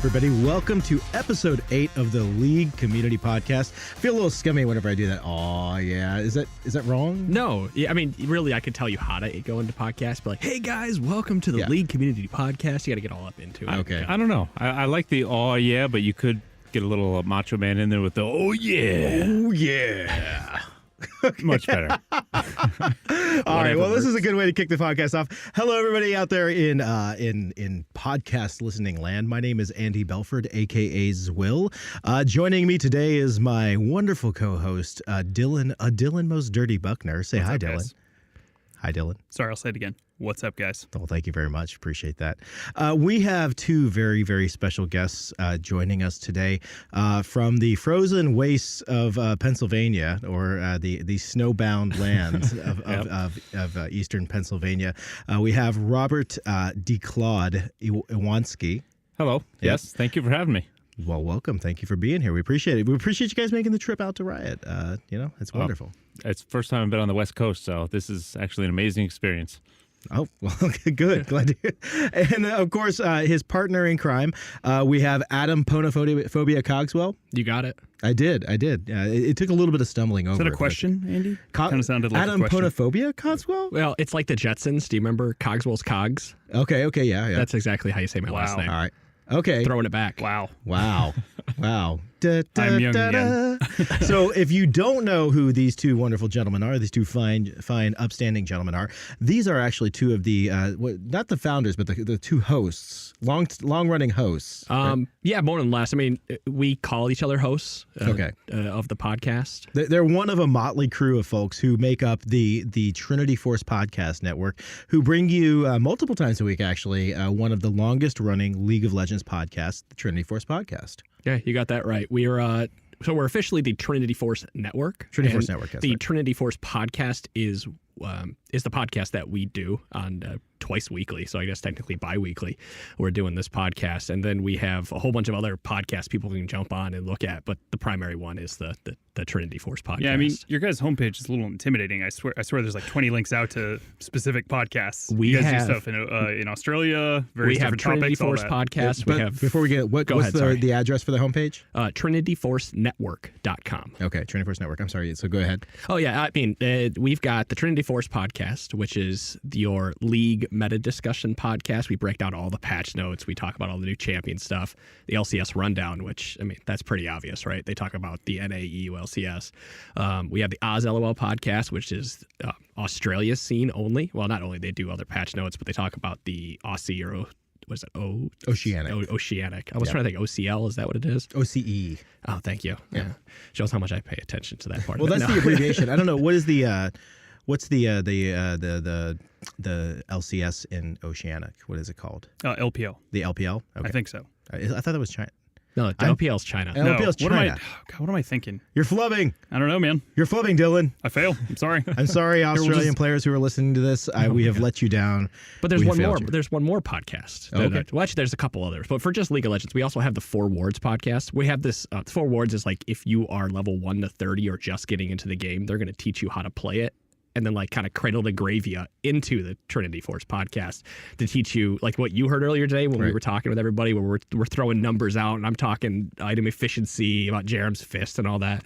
everybody. Welcome to episode 8 of the League Community Podcast. I feel a little scummy whenever I do that. Oh, yeah. Is that wrong? No. Yeah, I mean, really, I could tell you how to go into podcasts, but like, hey, guys, welcome to the League Community Podcast. You got to get all up into it. Okay. I don't know. I like the oh, yeah, but you could get a little Macho Man in there with the oh, yeah. Oh, yeah. Much better. All right. Well, this is a good way to kick the podcast off. Hello, everybody out there in podcast listening land. My name is Andy Belford, a.k.a. Zwill. Joining me today is my wonderful co-host, Dylan Most Dirty Buckner. Say hi, Dylan. Guys? Hi, Dylan. Sorry, I'll say it again. What's up, guys? Well, thank you very much. Appreciate that. We have two very, very special guests joining us today from the frozen wastes of Pennsylvania, or the snowbound lands of eastern Pennsylvania. We have Robert DeClaude Iwanski. Hello. Yes. Thank you for having me. Well, welcome. Thank you for being here. We appreciate it. We appreciate you guys making the trip out to Riot. It's wonderful. It's the first time I've been on the West Coast, so this is actually an amazing experience. Oh, well, good. Glad to hear. And, of course, his partner in crime, we have Adam Ponophobia Cogswell. You got it. I did. It took a little bit of stumbling over. Is that a question, Andy? Kind of sounded like Adam a question. Ponophobia Cogswell? Well, it's like the Jetsons. Do you remember Cogswell's Cogs? Okay, yeah. That's exactly how you say my last name. All right. Okay. Throwing it back. Wow. I'm young again. So if you don't know who these two wonderful gentlemen are, these two fine, upstanding gentlemen are, these are actually two of the, not the founders, but the two hosts, long-running hosts. Right? Yeah, more than less. I mean, we call each other hosts of the podcast. They're one of a motley crew of folks who make up the Trinity Force Podcast Network, who bring you multiple times a week, actually, one of the longest-running League of Legends podcasts, the Trinity Force Podcast. Yeah, you got that right. We're officially the Trinity Force Network. Trinity Force Network. The right. Trinity Force Podcast is the podcast that we do on twice weekly. So I guess technically bi-weekly we're doing this podcast. And then we have a whole bunch of other podcasts people can jump on and look at. But the primary one is the Trinity Force Podcast. Yeah, I mean, your guys' homepage is a little intimidating. I swear there's like 20 links out to specific podcasts. You guys do stuff in Australia, various different topics. We have Trinity Force Podcast. But before we get, what's the address for the homepage? TrinityForceNetwork.com. Okay, Trinity Force Network. I'm sorry. So go ahead. Oh, yeah. I mean, we've got the Trinity Force Podcast, which is your League meta discussion podcast. We break down all the patch notes. We talk about all the new champion stuff. The LCS rundown, which, I mean, that's pretty obvious, right? They talk about the NAEU LCS. We have the Oz LOL podcast, which is Australia's scene only. Well, not only they do other patch notes, but they talk about the Aussie or Oceanic. Oceanic. I was trying to think OCL. Is that what it is? OCE. Oh, thank you. Yeah. Shows how much I pay attention to that part. Well, that's the abbreviation. I don't know. What is what's the LCS in Oceanic? What is it called? LPL. The LPL? Okay. I think so. I thought that was China. No, LPL's China. LPL's China. What am I thinking? You're flubbing. I don't know, man. You're flubbing, Dylan. I fail. I'm sorry. I'm sorry, Australian players who are listening to this. We have let you down. But there's one more. There's one more podcast. Okay. Well, actually, there's a couple others. But for just League of Legends, we also have the Four Wards podcast. We have this. 4 Wards is like if you are level 1 to 30 or just getting into the game, they're going to teach you how to play it. And then like kind of cradle to grave you into the Trinity Force podcast to teach you like what you heard earlier today when we were talking with everybody, where we're throwing numbers out and I'm talking item efficiency about Jerem's fist and all that.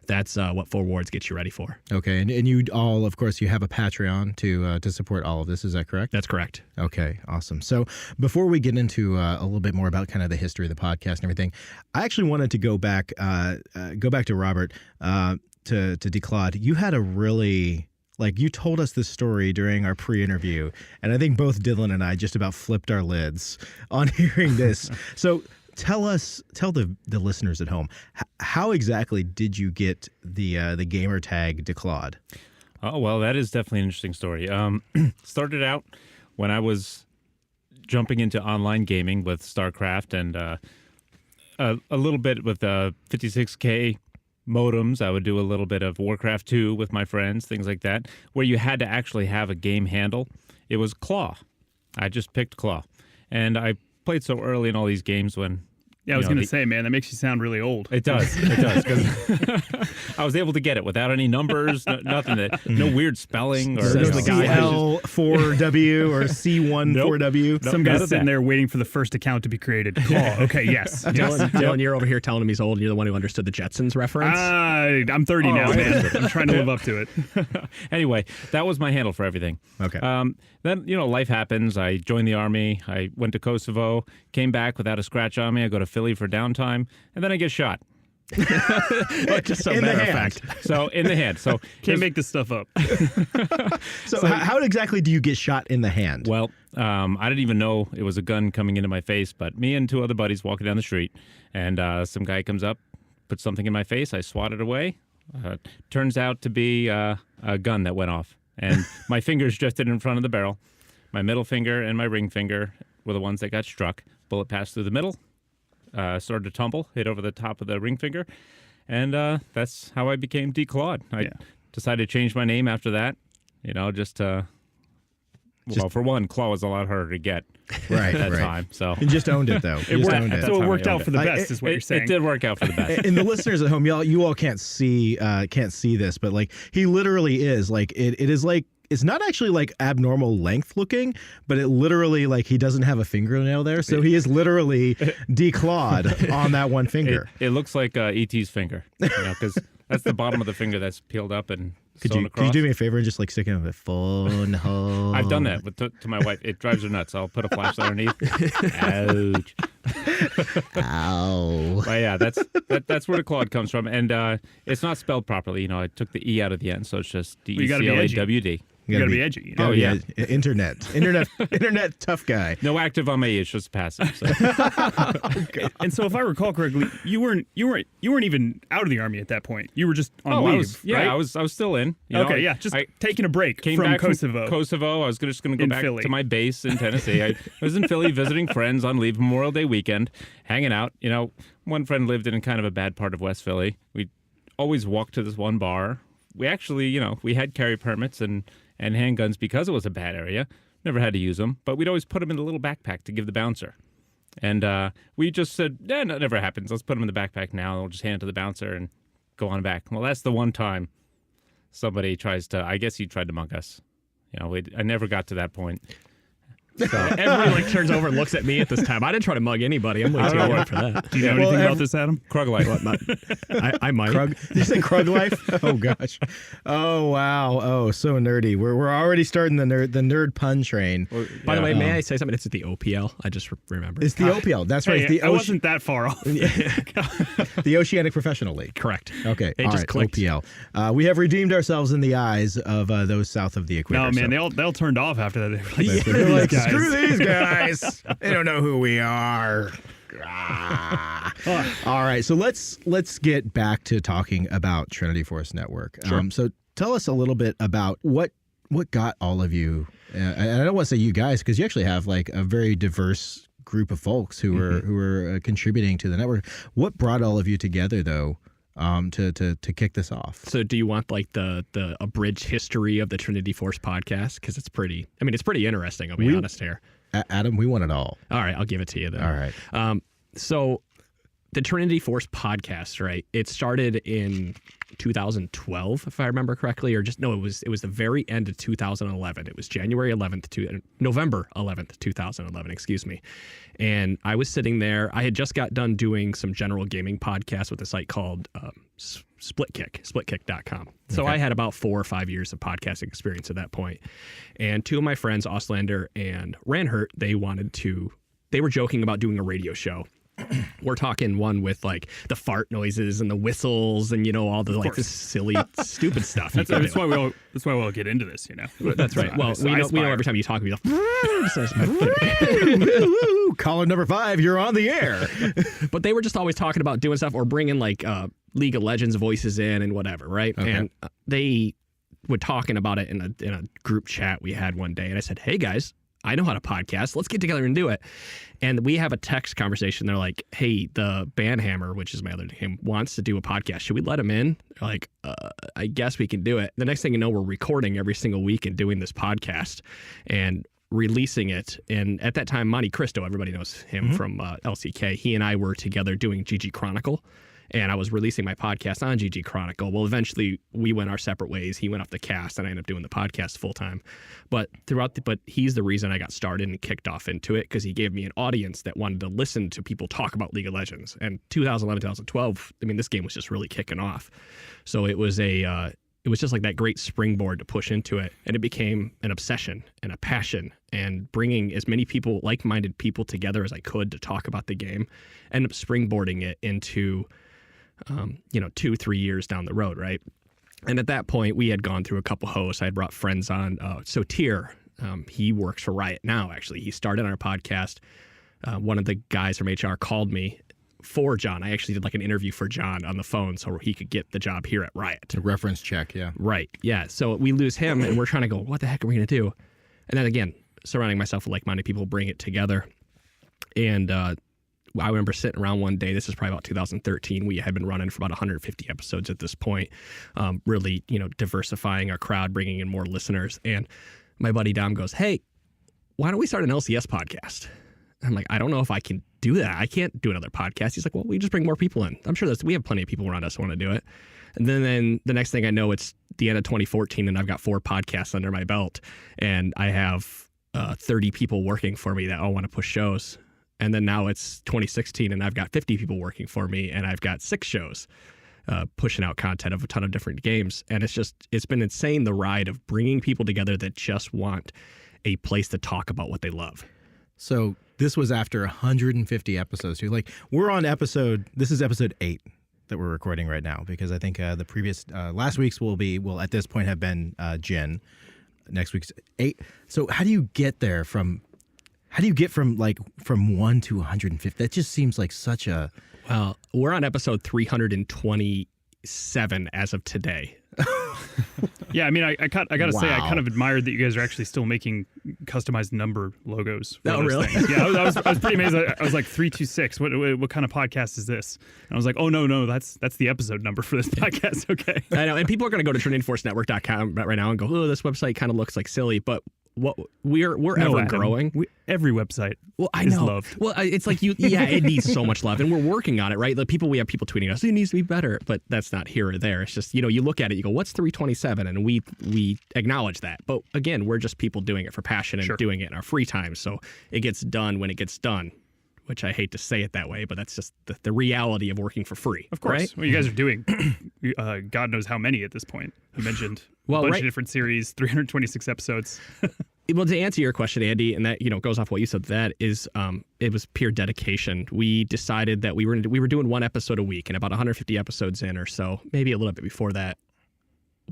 That's what 4 Wards gets you ready for. Okay, and you all, of course, you have a Patreon to support all of this. Is that correct? That's correct. Okay, awesome. So before we get into a little bit more about kind of the history of the podcast and everything, I actually wanted to go back to Robert, to DeClaude. You had a really... Like, you told us this story during our pre-interview, and I think both Dylan and I just about flipped our lids on hearing this. So tell the listeners at home, how exactly did you get the gamer tag DeClaude? Oh, well, that is definitely an interesting story. Started out when I was jumping into online gaming with StarCraft and a little bit with 56K modems. I would do a little bit of Warcraft 2 with my friends, things like that, where you had to actually have a game handle. It was Claw. I just picked Claw. And I played so early in all these games when Yeah, I was going to say, man, that makes you sound really old. It does. It does. Because I was able to get it without any numbers, nothing. No weird spelling. Or Says the guy CL4W or C14W. Some guy's sitting there waiting for the first account to be created. Claw. Okay, yes. Dylan, you're over here telling him he's old, and you're the one who understood the Jetsons reference. I'm 30 now, man. I'm trying to live up to it. Anyway, that was my handle for everything. Okay. Then, life happens. I joined the Army. I went to Kosovo, came back without a scratch on me. I go to Philly for downtime, and then I get shot. Just so matter of fact. So, in the hand. So can't make this stuff up. So how exactly do you get shot in the hand? Well, I didn't even know it was a gun coming into my face, but me and two other buddies walking down the street, and some guy comes up, puts something in my face. I swat it away. Turns out to be a gun that went off. And my fingers drifted in front of the barrel. My middle finger and my ring finger were the ones that got struck. Bullet passed through the middle, started to tumble, hit over the top of the ring finger. And that's how I became Claude. I decided to change my name after that, well, for one, Claw was a lot harder to get at that time. So you just owned it, though. It worked out for the best, is what you're saying. It did work out for the best. And the listeners at home, you all can't see this, but like he literally is like it is like. It's not actually like abnormal length looking, but it literally like he doesn't have a fingernail there, so he is literally declawed on that one finger. It looks like E.T.'s finger, because that's the bottom of the finger that's peeled up and sewn across. Could you do me a favor and just like stick it in the phone hole? I've done that to my wife. It drives her nuts. I'll put a flashlight underneath. Ouch. Ow. But yeah, that's where the Claude comes from, and it's not spelled properly. I took the E out of the end, so it's just DECLAWD. You gotta be edgy. Oh yeah, internet tough guy. No active on my E, it's just passive. So. And so, if I recall correctly, you weren't even out of the Army at that point. You were just on leave. Right? I was still in. Just taking a break came from back Kosovo. From Kosovo. I was just going to go back Philly. to my base in Tennessee. I was in Philly visiting friends on leave, Memorial Day weekend, hanging out. One friend lived in kind of a bad part of West Philly. We always walked to this one bar. We actually, we had carry permits and handguns because it was a bad area. Never had to use them, but we'd always put them in a little backpack to give the bouncer. And we just said, no, it never happens. Let's put them in the backpack now, and we'll just hand it to the bouncer and go on back. Well, that's the one time somebody tried to mug us. I never got to that point. So everybody turns over and looks at me at this time. I didn't try to mug anybody. I'm way too old for that. Do you know anything about this, Adam? Krug life. I might. Did you say Krug life? Oh gosh. Oh wow. Oh, so nerdy. We're already starting the nerd pun train. By the way, may I say something? It's the OPL. I just remembered. It's the OPL. That's right. Hey, I wasn't that far off. The Oceanic Professional League. Correct. Okay. It just clicked. OPL. We have redeemed ourselves in the eyes of those south of the equator. No, man, they all turned off after that. They're like, screw these guys. They don't know who we are. All right, so let's get back to talking about Trinity Force Network. Sure. So tell us a little bit about what got all of you. And I don't want to say you guys because you actually have like a very diverse group of folks who are contributing to the network. What brought all of you together though? To kick this off. So do you want like the abridged history of the Trinity Force podcast? Because it's pretty interesting. I'll be honest here. Adam, we want it all. All right, I'll give it to you then. All right. So the Trinity Force podcast, right? It started in 2012, if I remember correctly, or just no, it was the very end of 2011. It was November 11th, 2011, excuse me. And I was sitting there. I had just got done doing some general gaming podcasts with a site called splitkick.com. So I had about 4 or 5 years of podcasting experience at that point. And two of my friends, Auslander and Ranhert, they were joking about doing a radio show. We're talking one with like the fart noises and the whistles and all the like the silly stupid stuff. That's why we all get into this, That's right. Well, we know every time you talk, we go, caller number 5, you're on the air. But they were just always talking about doing stuff or bringing like League of Legends voices in and whatever, right? Okay. And they were talking about it in a group chat we had one day, and I said, "Hey guys, I know how to podcast. Let's get together and do it." And we have a text conversation. They're like, "Hey, the Bandhammer, which is my other name, wants to do a podcast. Should we let him in?" They're like, I guess we can do it. The next thing you know, we're recording every single week and doing this podcast. And releasing it. And at that time, Monte Cristo, everybody knows him from LCK. He and I were together doing GG Chronicle. And I was releasing my podcast on GG Chronicle. Well, eventually we went our separate ways. He went off the cast, and I ended up doing the podcast full time. But he's the reason I got started and kicked off into it, because he gave me an audience that wanted to listen to people talk about League of Legends. And 2011, 2012, I mean, this game was just really kicking off. So it was it was just like that great springboard to push into it, and it became an obsession and a passion, and bringing as many people, like-minded people, together as I could to talk about the game, ended up springboarding it into 2-3 years down the road, right? And at that point, we had gone through a couple hosts. I had brought friends on. So Tier, he works for Riot now, actually. He started our podcast. One of the guys from HR called me for John. I actually did like an interview for John on the phone so he could get the job here at Riot. A reference check, yeah. Right, yeah. So we lose him, and we're trying to go, what the heck are we going to do? And then again, surrounding myself with like-minded people, bring it together. And I remember sitting around one day, this is probably about 2013. We had been running for about 150 episodes at this point, really, diversifying our crowd, bringing in more listeners. And my buddy Dom goes, hey, why don't we start an LCS podcast? I'm like, I don't know if I can do that. I can't do another podcast. He's like, well, we just bring more people in. I'm sure we have plenty of people around us who want to do it. And then the next thing I know, it's the end of 2014, and I've got 4 podcasts under my belt, and I have 30 people working for me that all want to push shows. And then now it's 2016, and I've got 50 people working for me, and I've got 6 shows pushing out content of a ton of different games. And it's been insane, the ride of bringing people together that just want a place to talk about what they love. So this was after 150 episodes too. Like, this is episode 8 that we're recording right now, because I think the previous last week's will at this point have been Jin. Next week's 8. So how do you get from 1 to 150? That just seems like such a... Well, we're on episode 327 as of today. Yeah, I mean, I got to say, I kind of admired that you guys are actually still making customized number logos. Oh, really? Things. Yeah, I was pretty amazed. I was like 326. What kind of podcast is this? And I was like, oh no, that's the episode number for this podcast. Okay. I know, and people are going to go to TrinityForceNetwork.com right now and go, oh, this website kind of looks like silly, but we're ever growing. Every website I is know. loved. Well, it's like it needs so much love, and we're working on it, right? We have people tweeting us, it needs to be better, but that's not here or there. It's just, you look at it, you go, what's 327? And we acknowledge that. But again, we're just people doing it for passion and doing it in our free time. So it gets done when it gets done, which I hate to say it that way, but that's just the reality of working for free. Of course. Right? Well, you guys are doing God knows how many at this point. You mentioned a bunch of different series, 326 episodes. Well, to answer your question, Andy, and that goes off what you said, that is it was pure dedication. We decided that we were doing 1 episode a week, and about 150 episodes in or so, maybe a little bit before that,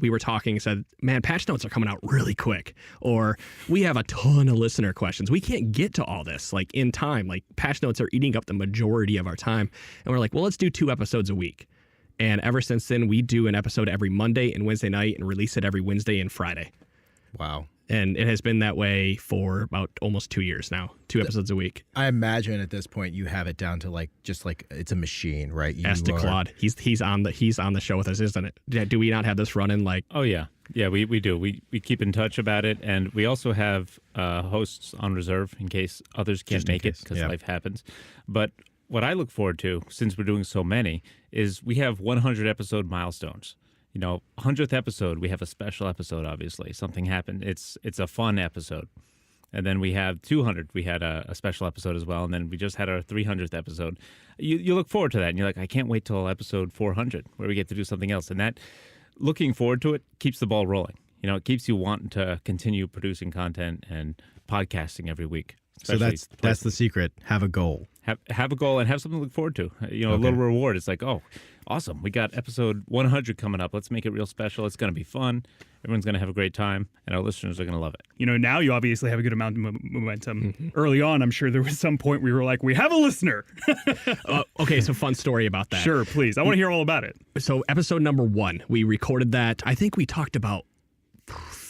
we were talking and said, man, patch notes are coming out really quick, or we have a ton of listener questions. We can't get to all this like in time. Like, patch notes are eating up the majority of our time, and we're like, well, let's do 2 episodes a week. And ever since then, we do an episode every Monday and Wednesday night and release it every Wednesday and Friday. Wow. And it has been that way for about almost 2 years now, 2 episodes a week. I imagine at this point you have it down to just like it's a machine, right? Ask to Claude. He's on the show with us, isn't it? Do we not have this running like? Oh yeah, we do. We keep in touch about it, and we also have hosts on reserve in case others can't make it because life happens. But what I look forward to, since we're doing so many, is we have 100 episode milestones. 100th episode, we have a special episode, obviously. Something happened. It's a fun episode. And then we have 200. We had a special episode as well. And then we just had our 300th episode. You look forward to that. And you're like, I can't wait till episode 400 where we get to do something else. And that, looking forward to it, keeps the ball rolling. It keeps you wanting to continue producing content and podcasting every week. So that's the secret. Have a goal. Have a goal and have something to look forward to. A little reward. It's like, oh, awesome. We got episode 100 coming up. Let's make it real special. It's going to be fun. Everyone's going to have a great time, and our listeners are going to love it. Now you obviously have a good amount of momentum. Mm-hmm. Early on, I'm sure there was some point where we were like, we have a listener. Okay, so fun story about that. Sure, please. I want to hear all about it. So episode number 1, we recorded that. I think we talked about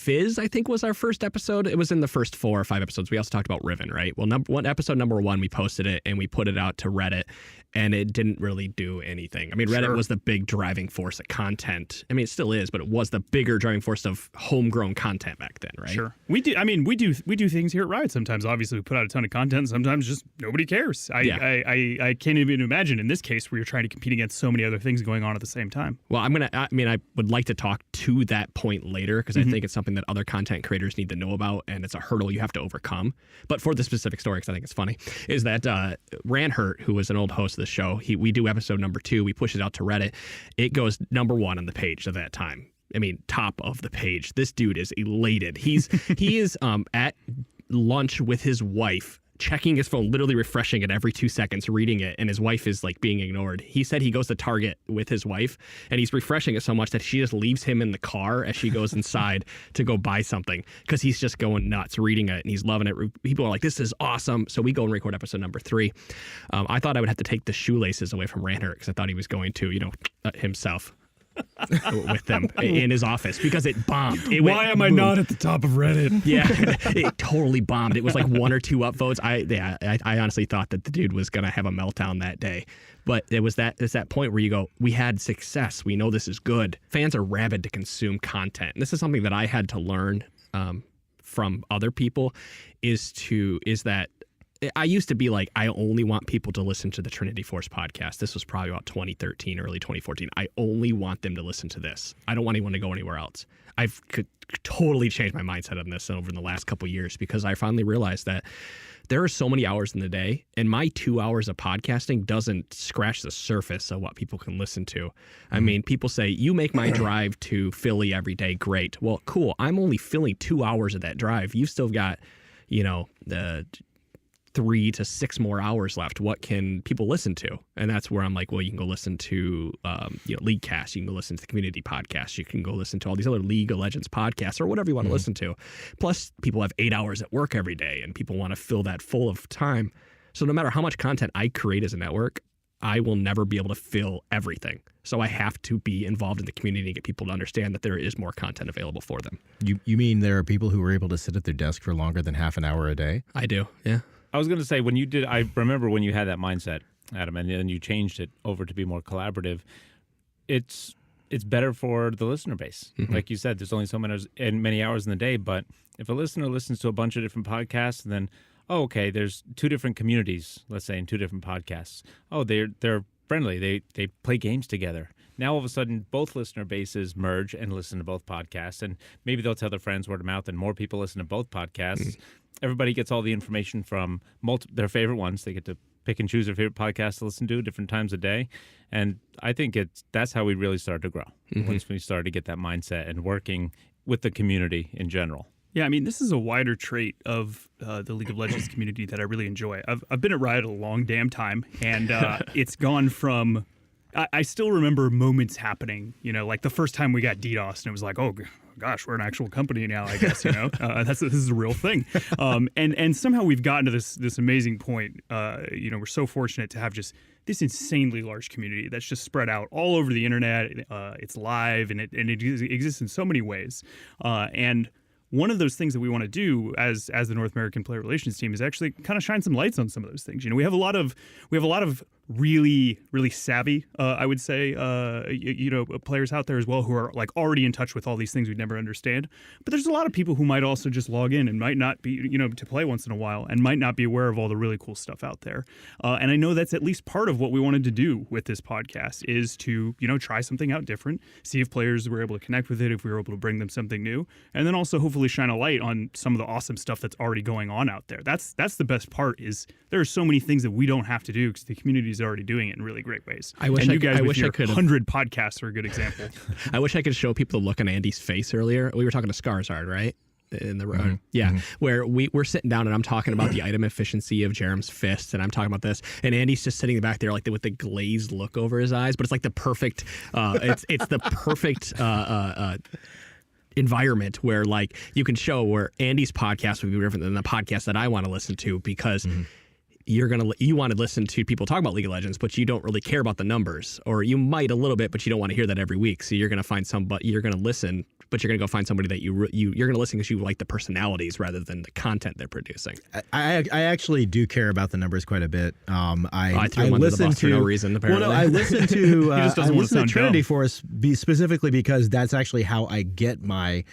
Fizz, I think, was our first episode. It was in the first 4 or 5 episodes. We also talked about Riven, right? Well, episode number 1, we posted it and we put it out to Reddit, and it didn't really do anything. I mean, Reddit was the big driving force of content. I mean, it still is, but it was the bigger driving force of homegrown content back then, right? Sure. We do. I mean, we do things here at Riot sometimes. Obviously, we put out a ton of content. Sometimes just nobody cares. I can't even imagine in this case where you're trying to compete against so many other things going on at the same time. Well, I would like to talk to that point later because I think it's something that other content creators need to know about, and it's a hurdle you have to overcome. But for the specific story, because I think it's funny, is that Ranhurt, who was an old host of the show, we do episode number 2, we push it out to Reddit. It goes number 1 on the page at that time. I mean, top of the page. This dude is elated. He is at lunch with his wife, checking his phone, literally refreshing it every 2 seconds, reading it, and his wife is like being ignored. He said he goes to Target with his wife, and he's refreshing it so much that she just leaves him in the car as she goes inside to go buy something because he's just going nuts reading it, and he's loving it. People are like, this is awesome. So we go and record episode number 3. I thought I would have to take the shoelaces away from Ranhurt because I thought he was going to, himself. with them in his office because it bombed. Why am I not at the top of Reddit? Yeah, it totally bombed. It was like 1 or 2 upvotes. I honestly thought that the dude was gonna have a meltdown that day. But it's that point where you go, we had success. We know this is good. Fans are rabid to consume content. And this is something that I had to learn from other people. Is that I used to be like, I only want people to listen to the Trinity Force podcast. This was probably about 2013, early 2014. I only want them to listen to this. I don't want anyone to go anywhere else. I've could totally changed my mindset on this over the last couple of years because I finally realized that there are so many hours in the day, and my 2 hours of podcasting doesn't scratch the surface of what people can listen to. I mean, people say, you make my drive to Philly every day great. Well, cool. I'm only filling 2 hours of that drive. You've still got, the 3 to 6 more hours left. What can people listen to? And that's where I'm like, well, you can go listen to LeagueCast. You can go listen to the community podcast. You can go listen to all these other League of Legends podcasts or whatever you want to listen to. Plus, people have 8 hours at work every day, and people want to fill that full of time. So no matter how much content I create as a network, I will never be able to fill everything. So I have to be involved in the community and get people to understand that there is more content available for them. You mean there are people who are able to sit at their desk for longer than half an hour a day? I do, yeah. I was going to say, I remember when you had that mindset, Adam, and then you changed it over to be more collaborative. It's better for the listener base. Mm-hmm. Like you said, there's only so many hours in the day, but if a listener listens to a bunch of different podcasts and then, there's 2 different communities, let's say, in 2 different podcasts. Oh, they're friendly. They play games together. Now, all of a sudden, both listener bases merge and listen to both podcasts, and maybe they'll tell their friends word of mouth, and more people listen to both podcasts. Mm-hmm. Everybody gets all the information from their favorite ones. They get to pick and choose their favorite podcasts to listen to different times a day. And I think that's how we really started to grow, once we started to get that mindset and working with the community in general. Yeah, I mean, this is a wider trait of the League of Legends community that I really enjoy. I've been at Riot a long damn time, and it's gone from... I still remember moments happening, like the first time we got DDoS, and it was like, oh, gosh, we're an actual company now, I guess, this is a real thing. And somehow we've gotten to this amazing point. We're so fortunate to have just this insanely large community that's just spread out all over the internet. It's live, and it exists in so many ways. And one of those things that we want to do as the North American player relations team is actually kind of shine some lights on some of those things. We have a lot of really, really savvy, I would say, players out there as well who are like already in touch with all these things we'd never understand. But there's a lot of people who might also just log in and might not be, to play once in a while and might not be aware of all the really cool stuff out there. And I know that's at least part of what we wanted to do with this podcast is to, try something out different, see if players were able to connect with it, if we were able to bring them something new, and then also hopefully shine a light on some of the awesome stuff that's already going on out there. That's the best part is there are so many things that we don't have to do because the community is already doing it in really great ways. I wish you guys with your 100 podcasts are a good example. I wish I could show people the look on Andy's face earlier. We were talking to Skarsgård, right? In the road. Yeah. Where we're sitting down and I'm talking about the item efficiency of Jerem's fist and I'm talking about this and Andy's just sitting back there like with the glazed look over his eyes, but it's like the perfect it's the perfect environment where like you can show where Andy's podcast would be different than the podcast that I want to listen to because you want to listen to people talk about League of Legends, but you don't really care about the numbers, or you might a little bit, but you don't want to hear that every week. So you're going to find you're going to listen but you're going to go find somebody that you're going to listen because you like the personalities rather than the content they're producing. I actually do care about the numbers quite a bit. I threw him under the bus for no reason, apparently. Well, no, I listen to just doesn't want to sound Trinity dumb. Force specifically because that's actually how I get my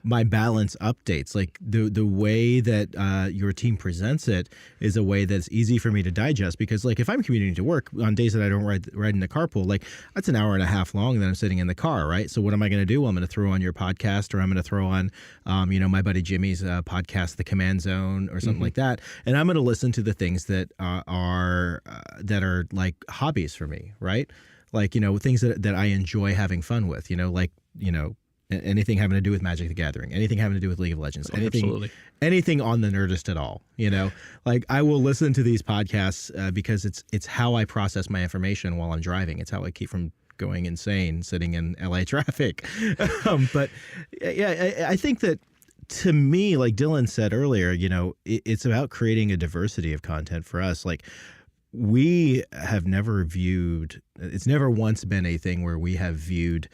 balance updates. Like the way that your team presents it is a way that's easy for me to digest, because like if I'm commuting to work on days that I don't ride in the carpool, like that's an hour and a half long that I'm sitting in the car, right? So what am I going to do? Well, I'm going to throw on your podcast, or I'm going to throw on my buddy Jimmy's podcast, The Command Zone, or something like that, and I'm going to listen to the things that are like hobbies for me, right? Like, things that I enjoy having fun with, like, anything having to do with Magic the Gathering, anything having to do with League of Legends, anything on the Nerdist at all, like I will listen to these podcasts because it's how I process my information while I'm driving. It's how I keep from going insane sitting in LA traffic. But yeah, I think that, to me, like Dylan said earlier, it's about creating a diversity of content for us. Like, we have never viewed, it's never once been a thing where we have viewed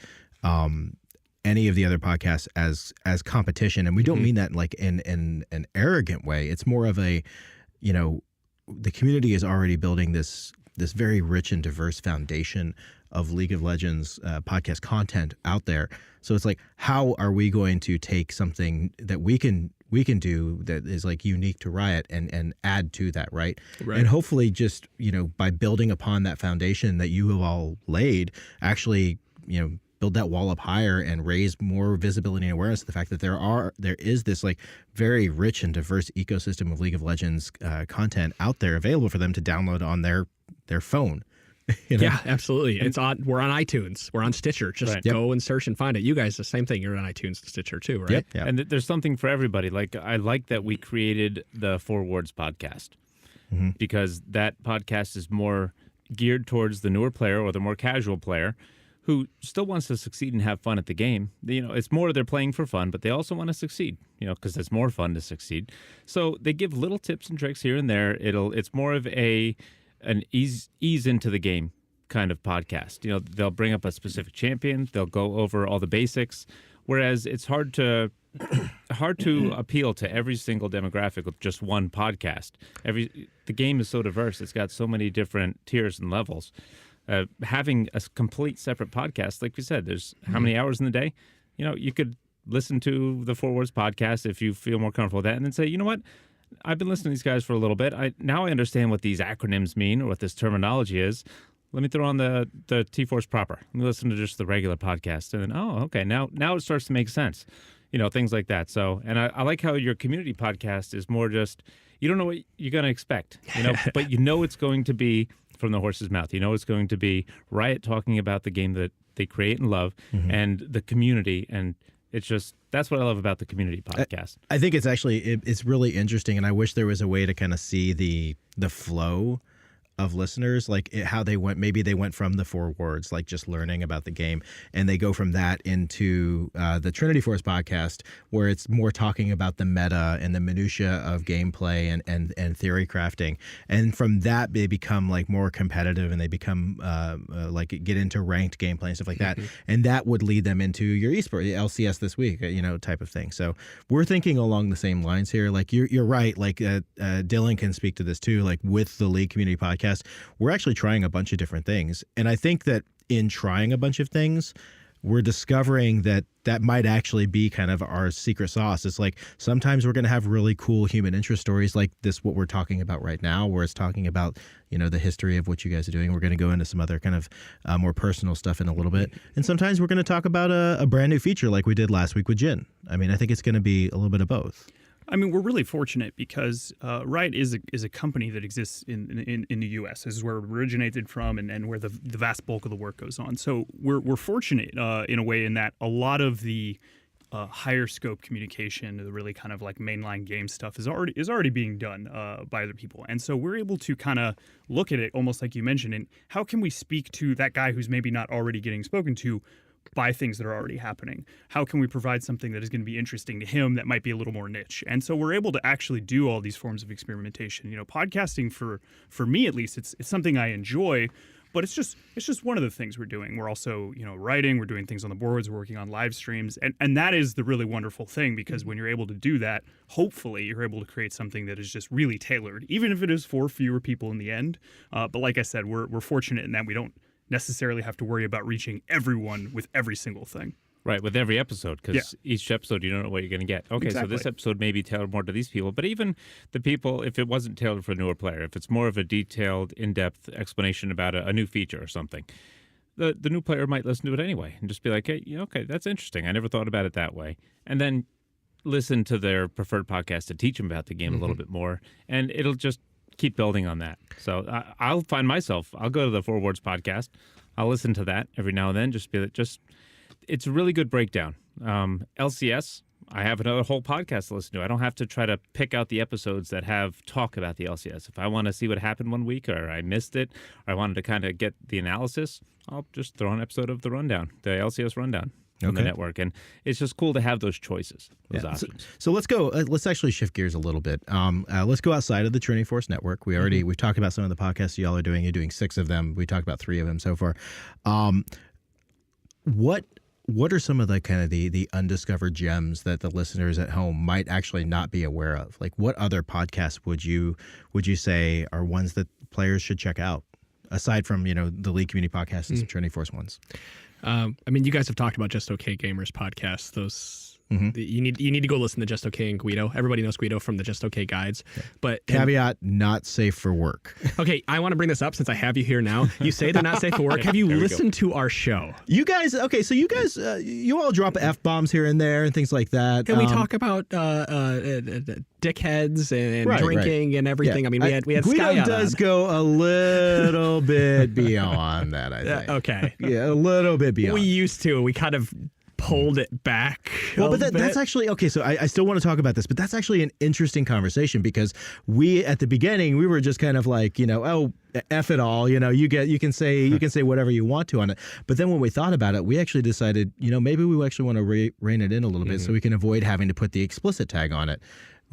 any of the other podcasts as competition. And we don't mean that like in an arrogant way. It's more of a, the community is already building this very rich and diverse foundation of League of Legends podcast content out there. So it's like, how are we going to take something that we can do that is like unique to Riot and add to that, right? And hopefully just, by building upon that foundation that you have all laid, actually, build that wall up higher and raise more visibility and awareness of the fact that there is this like very rich and diverse ecosystem of League of Legends content out there available for them to download on their phone. Yeah, absolutely. We're on iTunes. We're on Stitcher. Just go and search and find it. You guys, the same thing. You're on iTunes and Stitcher too, right? Yep. And there's something for everybody. Like, I like that we created the Four Words podcast, because that podcast is more geared towards the newer player or the more casual player who still wants to succeed and have fun at the game. It's more they're playing for fun, but they also want to succeed, because it's more fun to succeed. So they give little tips and tricks here and there. It's more of an ease into the game kind of podcast. They'll bring up a specific champion, they'll go over all the basics, whereas it's hard to appeal to every single demographic with just one podcast. The game is so diverse, it's got so many different tiers and levels. Having a complete separate podcast, like we said, there's how many hours in the day? You could listen to the Four Words podcast if you feel more comfortable with that, and then say, you know what? I've been listening to these guys for a little bit. Now I understand what these acronyms mean or what this terminology is. Let me throw on the T-Force proper. Let me listen to just the regular podcast. And then, okay, now it starts to make sense. Things like that. So, and I like how your community podcast is more just, you don't know what you're going to expect, but it's going to be from the horse's mouth. It's going to be Riot talking about the game that they create and love and the community. And it's just, that's what I love about the community podcast. I think it's actually, it's really interesting, and I wish there was a way to kind of see the flow of listeners, like how they went. Maybe they went from the Four Words, like just learning about the game, and they go from that into the Trinity Force podcast, where it's more talking about the meta and the minutia of gameplay and theory crafting. And from that, they become like more competitive, and they become like get into ranked gameplay and stuff like that. And that would lead them into your esport, LCS this week, type of thing. So we're thinking along the same lines here. Like you're right. Like Dylan can speak to this too. Like with the League Community Podcast, we're actually trying a bunch of different things. And I think that in trying a bunch of things, we're discovering that might actually be kind of our secret sauce. It's like sometimes we're going to have really cool human interest stories like this, what we're talking about right now, where it's talking about, the history of what you guys are doing. We're going to go into some other kind of more personal stuff in a little bit. And sometimes we're going to talk about a brand new feature like we did last week with Jin. I mean, I think it's going to be a little bit of both. I mean, we're really fortunate because Riot is a company that exists in the U.S. This is where it originated from and where the vast bulk of the work goes on. So we're fortunate in a way in that a lot of the higher scope communication, the really kind of like mainline game stuff is already being done by other people. And so we're able to kind of look at it almost like you mentioned, and how can we speak to that guy who's maybe not already getting spoken to by things that are already happening? How can we provide something that is going to be interesting to him that might be a little more niche? And so we're able to actually do all these forms of experimentation. Podcasting for me at least, it's something I enjoy, But it's just one of the things we're doing. We're also, writing, we're doing things on the boards, we're working on live streams. And that is the really wonderful thing, because when you're able to do that, hopefully you're able to create something that is just really tailored, even if it is for fewer people in the end. But like I said, we're fortunate in that we don't necessarily have to worry about reaching everyone with every single thing. Right, with every episode, because each episode you don't know what you're going to get. Okay, Exactly. So this episode may be tailored more to these people, but even the people, if it wasn't tailored for a newer player, if it's more of a detailed, in-depth explanation about a new feature or something, the new player might listen to it anyway and just be like, hey, okay, that's interesting. I never thought about it that way. And then listen to their preferred podcast to teach them about the game a little bit more, and it'll just keep building on that. So I'll find myself, I'll go to the Four Words podcast, I'll listen to that every now and then, it's a really good breakdown. LCS, I have another whole podcast to listen to. I don't have to try to pick out the episodes that have talk about the LCS. If I want to see what happened one week, or I missed it, or I wanted to kind of get the analysis, I'll just throw an episode of the LCS rundown on the network. And it's just cool to have those choices, those options. So let's go. Let's actually shift gears a little bit. Let's go outside of the Trinity Force network. We've talked about some of the podcasts y'all are doing. You're doing 6 of them. We talked about 3 of them so far. What are some of the kind of the undiscovered gems that the listeners at home might actually not be aware of? Like, what other podcasts would you say are ones that players should check out, aside from the League Community Podcast and some Trinity Force ones? You guys have talked about Just Okay Gamers podcast. Those you need to go listen to Just Okay and Guido. Everybody knows Guido from the Just Okay guides. But caveat: not safe for work. Okay, I want to bring this up since I have you here now. You say they're not safe for work. Have you listened to our show? You guys, you all drop F-bombs here and there and things like that. Can we talk about dickheads and drinking and everything? Yeah. I mean, we had Guido Sky does go a little bit beyond that, I think. Okay. Yeah, a little bit beyond. We used to. We kind of pulled it back. Well, but that's actually okay. So I still want to talk about this, but that's actually an interesting conversation, because we at the beginning we were just kind of like, oh, F it all, you can say whatever you want to on it. But then when we thought about it, we actually decided, maybe we actually want to rein it in a little bit so we can avoid having to put the explicit tag on it.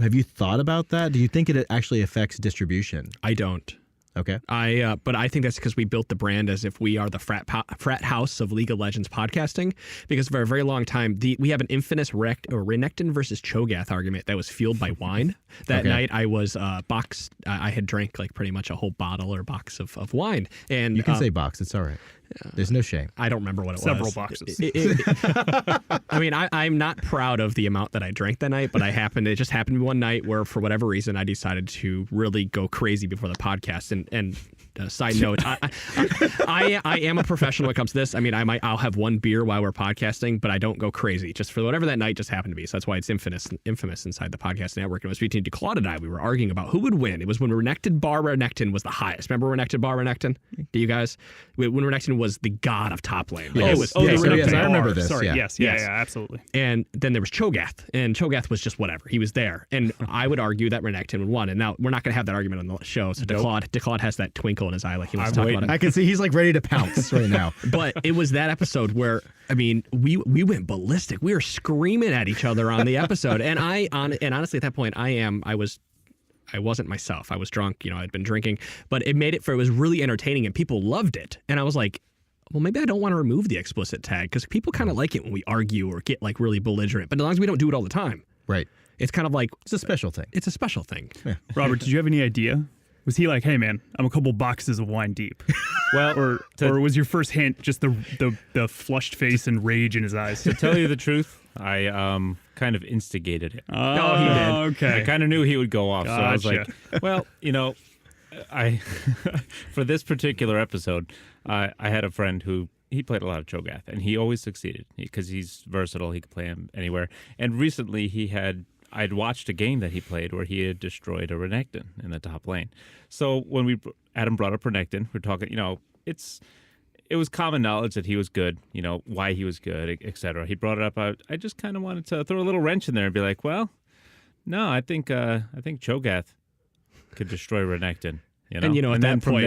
Have you thought about that? Do you think it actually affects distribution? I don't. Okay. But I think that's because we built the brand as if we are the frat house of League of Legends podcasting. Because for a very long time, we have an infamous Renekton versus Cho'Gath argument that was fueled by wine. That night, I was I had drank like pretty much a whole bottle or box of wine. And you can say box. It's all right. There's no shame. I don't remember what it Several was. boxes. I mean, I'm not proud of the amount that I drank that night, but it just happened one night where, for whatever reason, I decided to really go crazy before the podcast. And side note, I am a professional when it comes to this. I mean, I'll have one beer while we're podcasting, but I don't go crazy. Just for whatever that night just happened to be. So that's why it's infamous inside the podcast network. It was between Declawed and I. We were arguing about who would win. It was when Renekton bar Renekton was the highest. Remember Renekton bar Renekton? Do you guys? When Renekton was the god of top lane. Yes. It was, yes, I remember this. Sorry, yeah. yes, absolutely. And then there was Cho'Gath, and Cho'Gath was just whatever. He was there. And I would argue that Renekton would won. And now we're not going to have that argument on the show. So Declawed has that twinkle in his eye like he wants to talk about it. I can see he's like ready to pounce right now. But it was that episode where, I mean, we went ballistic. We were screaming at each other on the episode. And honestly, at that point, I wasn't myself. I was drunk, I'd been drinking, but it was really entertaining and people loved it. And I was like, well, maybe I don't want to remove the explicit tag, because people kind of like it when we argue or get like really belligerent, but as long as we don't do it all the time. Right. It's kind of like, it's a special thing. It's a special thing. Yeah. Robert, did you have any idea? Was he like, hey man, I'm a couple boxes of wine deep? Well, or was your first hint just the flushed face and rage in his eyes? To tell you the truth, I kind of instigated it. Oh, he did. Okay. I kind of knew he would go off, Gotcha. so I was like, well, I for this particular episode, I had a friend who he played a lot of Cho'Gath, and he always succeeded because he's versatile. He could play him anywhere. And recently, I'd watched a game that he played where he had destroyed a Renekton in the top lane. So when Adam brought up Renekton, we're talking, it was common knowledge that he was good, why he was good, etc. He brought it up. I just kind of wanted to throw a little wrench in there and be like, well, no, I think Cho'Gath could destroy Renekton. And at that point,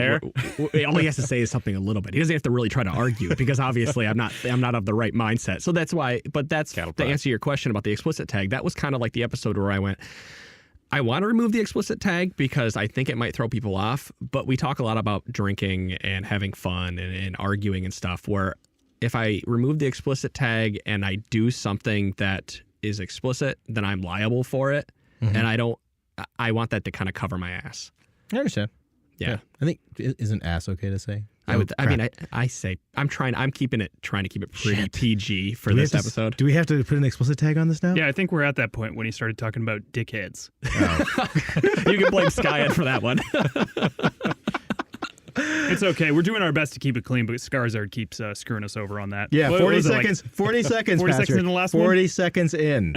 all he has to say is something a little bit. He doesn't have to really try to argue, because obviously I'm not of the right mindset. So that's why. But that's to answer your question about the explicit tag. That was kind of like the episode where I went, I want to remove the explicit tag because I think it might throw people off, but we talk a lot about drinking and having fun and arguing and stuff, where if I remove the explicit tag and I do something that is explicit, then I'm liable for it. Mm-hmm. And I want that to kind of cover my ass. I understand. Yeah. I think, isn't ass okay to say? I say, I'm trying to keep it pretty PG for Do we this have to- episode. Do we have to put an explicit tag on this now? Yeah, I think we're at that point when he started talking about dickheads. You can blame Skyhead for that one. It's okay. We're doing our best to keep it clean, but Skarzard keeps screwing us over on that. Yeah, What 40 was it, like- seconds. 40 seconds. 40 seconds Patrick. in the last 40 one? seconds in.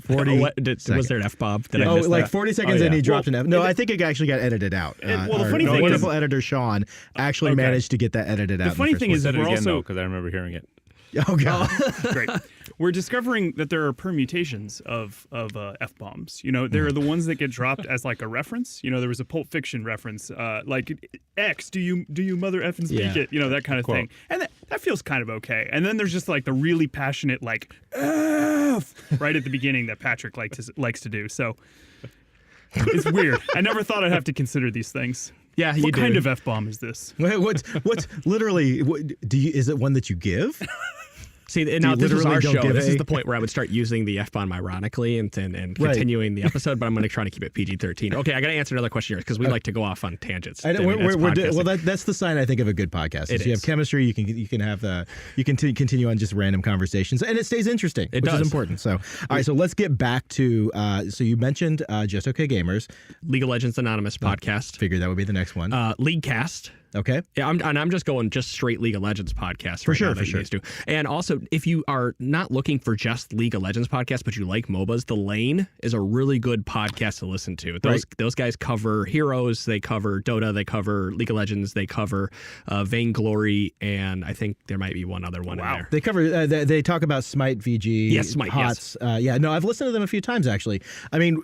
40 Was there an F-bomb? Did I Oh, miss like that? 40 seconds Oh, in, yeah. he dropped an F. No, I think it actually got edited out. well, the Our funny thing is- wonderful editor Sean actually Okay. managed to get that edited out. The funny thing is Said it we're again, also because I remember hearing it. oh god, great. We're discovering that there are permutations of F-bombs. You know, there are the ones that get dropped as like a reference. You know, there was a Pulp Fiction reference, like X, do you mother effing speak Yeah. it? You know, that kind of Quote. thing. And that feels kind of okay. And then there's just like the really passionate like F right at the beginning that Patrick likes to do. So it's weird. I never thought I'd have to consider these things. Yeah, you What do. kind of F-bomb is this? what's literally? Is it one that you give? See, now you this was literally our don't show. give This a- is the point where I would start using the F-bomb ironically and Right. continuing the episode, but I'm going to try to keep it PG-13. Okay, I got to answer another question here because we like to go off on tangents. I know, mean, that's podcasting. well, that's the sign I think of a good podcast. It If you have is. chemistry, you can have continue on just random conversations, and it stays interesting, It which does. is important. So, all right, so let's get back to. So you mentioned Just Okay Gamers. League of Legends Anonymous podcast, Figured that would be the next one. League Cast. Okay. Yeah, I'm just going just straight League of Legends podcast For right sure, now for that you sure. guys do. And also, if you are not looking for just League of Legends podcast, but you like MOBAs, The Lane is a really good podcast to listen to. Those guys cover Heroes, they cover Dota, they cover League of Legends, they cover Vainglory, and I think there might be one other one in there. They cover. They talk about Smite, VG, Yes, Smite, HOTS. Yeah, no, I've listened to them a few times actually. I mean,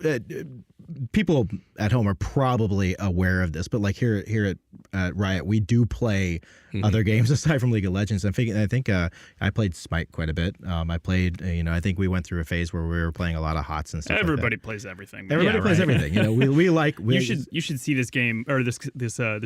people at home are probably aware of this, but like here at Riot, we do play other games aside from League of Legends. I think I played Smite quite a bit. I played. I think we went through a phase where we were playing a lot of HOTS and stuff. Everybody plays everything. Everybody Yeah, plays right. everything. We like. You should see this game or this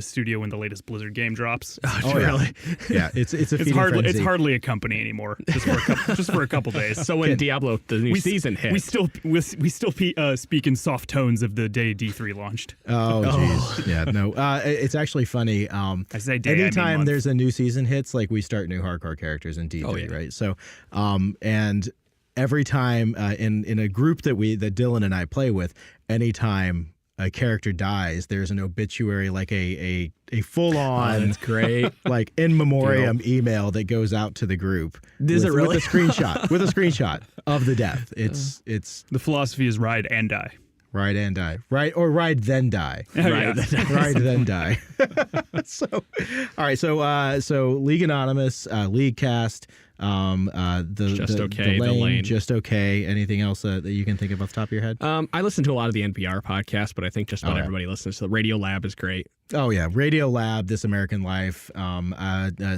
studio when the latest Blizzard game drops. Oh, really? Yeah, it's a It's feeding hardly frenzy. hardly a company anymore. Just for a couple days. So when Diablo, the new season hit, we still speak in soft tones of the day D3 launched. Oh, jeez. Yeah, no. It's actually funny. I say day, I mean anytime month. there's a new season hits, like we start new hardcore characters in D3, Oh, yeah. right? So, and every time in a group that Dylan and I play with, anytime a character dies, there's an obituary, like a full on. that's great. Like in memoriam email that goes out to the group. Is it really? with a screenshot of the death? It's The philosophy is ride and die. ride and die, right, or ride then die. Right. Ride then die. So, all right. So League Anonymous, League Cast, Just Okay, The Lane. Just Okay. Anything else that you can think of off the top of your head? I listen to a lot of the NPR podcasts, but I think just about yeah. everybody listens to the Radio Lab is great. Oh yeah, Radio Lab, This American Life,